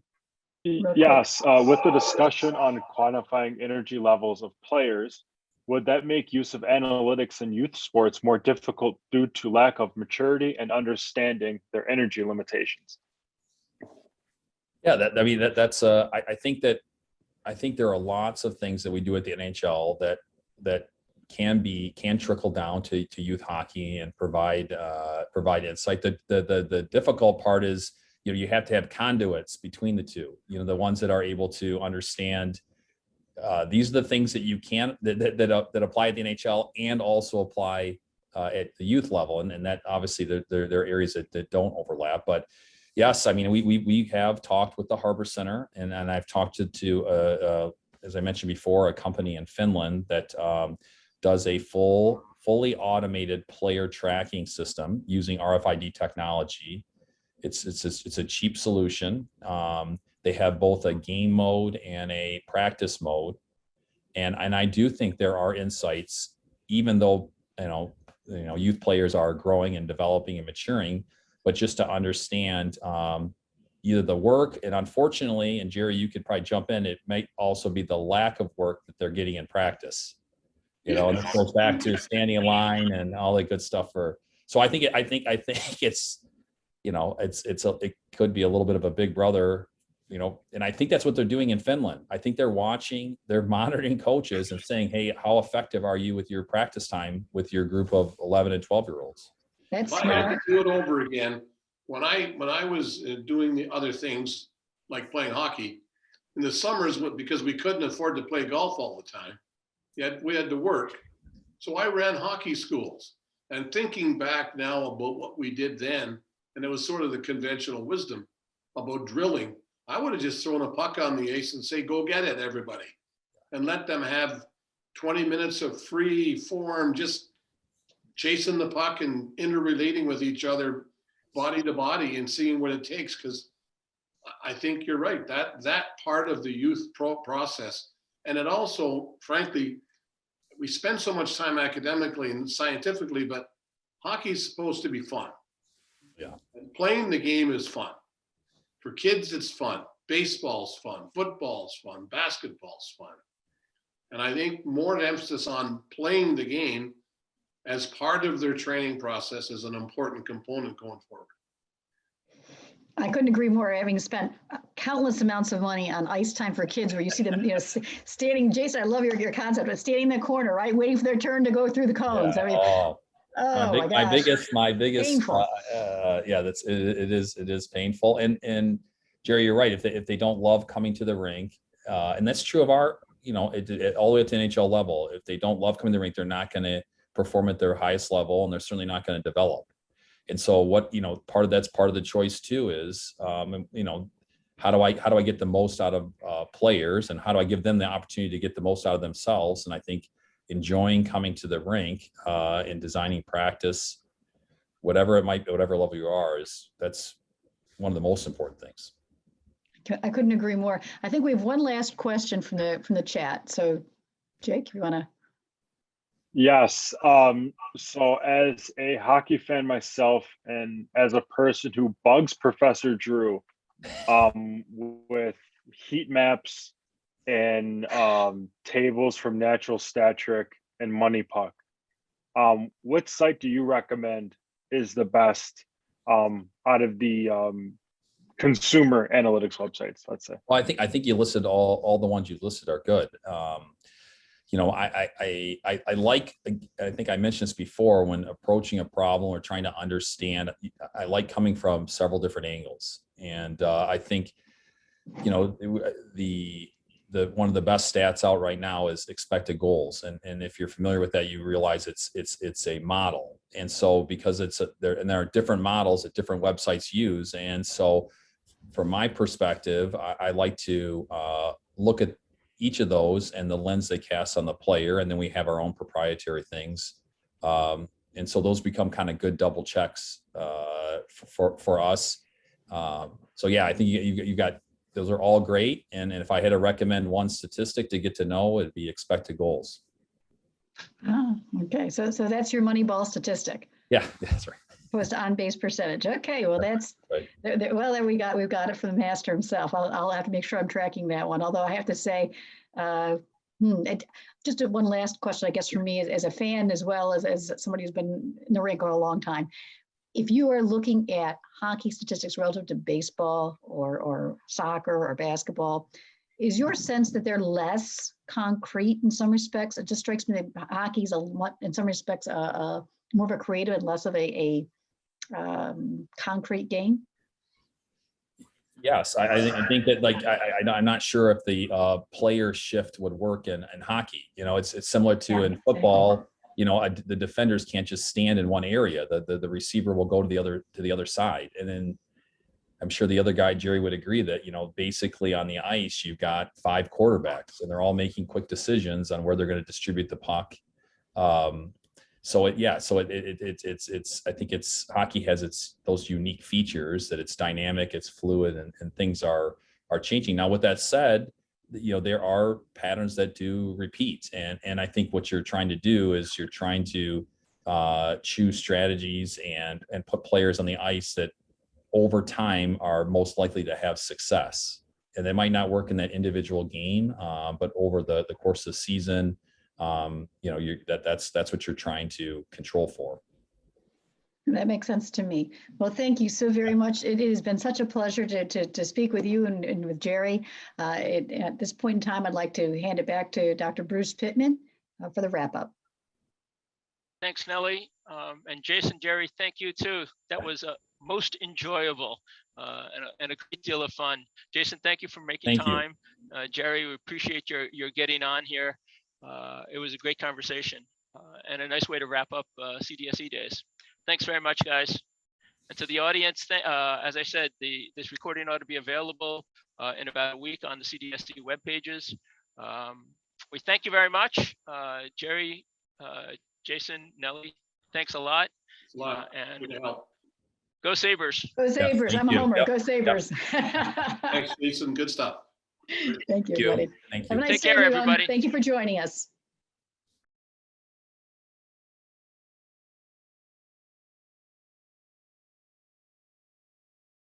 Yes, with the discussion on quantifying energy levels of players, would that make use of analytics in youth sports more difficult due to lack of maturity and understanding their energy limitations?
Yeah, I think there are lots of things that we do at the NHL that can trickle down to youth hockey and provide insight. The difficult part is, you have to have conduits between the two, the ones that are able to understand these are the things that you can that apply at the NHL and also apply at the youth level, and that obviously there are areas that don't overlap. But yes, I mean, we have talked with the Harbor Center, and I've talked to as I mentioned before, a company in Finland that does a fully automated player tracking system using RFID technology. It's a cheap solution. They have both a game mode and a practice mode, and I do think there are insights, even though youth players are growing and developing and maturing, but just to understand either the work, and unfortunately, and Gerry, you could probably jump in, it might also be the lack of work that they're getting in practice. And it goes back to standing in line and all that good stuff. So I think it's it could be a little bit of a big brother, and I think that's what they're doing in Finland. I think they're monitoring coaches and saying, hey, how effective are you with your practice time with your group of 11 and 12-year-olds?
That's
if I had to do it over again, when I was doing the other things like playing hockey in the summers, because we couldn't afford to play golf all the time, we had to work. So I ran hockey schools. And thinking back now about what we did then, and it was sort of the conventional wisdom about drilling, I would have just thrown a puck on the ice and say, go get it, everybody. And let them have 20 minutes of free form, just chasing the puck and interrelating with each other body to body and seeing what it takes. Because I think you're right, that part of the youth process. And it also, frankly, we spend so much time academically and scientifically, but hockey's supposed to be fun.
Yeah.
And playing the game is fun. For kids, it's fun. Baseball's fun. Football's fun. Basketball's fun. And I think more emphasis on playing the game as part of their training process is an important component going forward.
I couldn't agree more. Having spent countless amounts of money on ice time for kids, where you see them, standing. Jason, I love your concept, but standing in the corner, right, waiting for their turn to go through the cones.
Yeah.
I mean, my gosh.
My biggest,
Painful.
yeah, it is painful. And Gerry, you're right. If they don't love coming to the rink, and that's true of our, all the way up to NHL level. If they don't love coming to the rink, they're not going to perform at their highest level, and they're certainly not going to develop. And so what, that's part of the choice too is, how do I get the most out of players, and how do I give them the opportunity to get the most out of themselves? And I think enjoying coming to the rink and designing practice, whatever it might be, whatever level you are, that's one of the most important things.
I couldn't agree more. I think we have one last question from the chat. So Jake, if you want to.
Yes. So as a hockey fan myself, and as a person who bugs Professor Drew with heat maps and tables from Natural Stat Trick and Money Puck, what site do you recommend is the best out of the consumer analytics websites, let's say?
Well, I think you listed all the ones you listed are good. I like, I think I mentioned this before, when approaching a problem or trying to understand, I like coming from several different angles. And I think, the one of the best stats out right now is expected goals. And if you're familiar with that, you realize it's a model. And so because there are different models that different websites use. And so from my perspective, I like to look at each of those and the lens they cast on the player. And then we have our own proprietary things. And so those become kind of good double checks for us. So yeah, I think you got, those are all great. And if I had to recommend one statistic to get to know, it'd be expected goals.
Oh, okay. So that's your Moneyball statistic.
Yeah, that's right.
Opposed to on-base percentage. Okay, well that's
right.
Well, there we've got it from the master himself. I'll have to make sure I'm tracking that one. Although I have to say, just one last question, I guess, for me as a fan, as well as somebody who's been in the rink for a long time. If you are looking at hockey statistics relative to baseball or soccer or basketball, is your sense that they're less concrete in some respects? It just strikes me that hockey's in some respects more of a creative and less of a concrete game.
Yes, I think that I'm not sure if the player shift would work in hockey. It's similar to in football. The defenders can't just stand in one area. The receiver will go to the other side, and then I'm sure the other guy, Gerry, would agree that basically on the ice you've got 5 quarterbacks, and they're all making quick decisions on where they're going to distribute the puck. I think hockey has those unique features, that it's dynamic, it's fluid, and things are changing. Now, with that said, there are patterns that do repeat, and I think what you're trying to do is you're trying to choose strategies and put players on the ice that over time are most likely to have success. And they might not work in that individual game, but over the course of the season, that's what you're trying to control for.
That makes sense to me. Well, thank you so very much. It has been such a pleasure to speak with you and with Gerry. At this point in time, I'd like to hand it back to Dr. Bruce Pittman for the wrap up.
Thanks, Nellie. And Jason, Gerry, thank you too. That was most enjoyable and a great deal of fun. Jason, thank you for making time. Gerry, we appreciate your getting on here. It was a great conversation. and a nice way to wrap up CDSE days. Thanks very much, guys. And to the audience, as I said, this recording ought to be available in about a week on the CDSE web pages. We thank you very much, Gerry, Jason, Nelly. Thanks a lot.
It's a lot.
And
Good help.
go Sabres.
Go Sabres.
thank
I'm a
you.
homer.
Yep.
Go Sabres.
Thanks, Jason. Good stuff.
Thank you,
Thank you.
buddy.
Thank
Have
you.
a nice
Take
day,
care,
everyone.
everybody.
Thank you for joining us.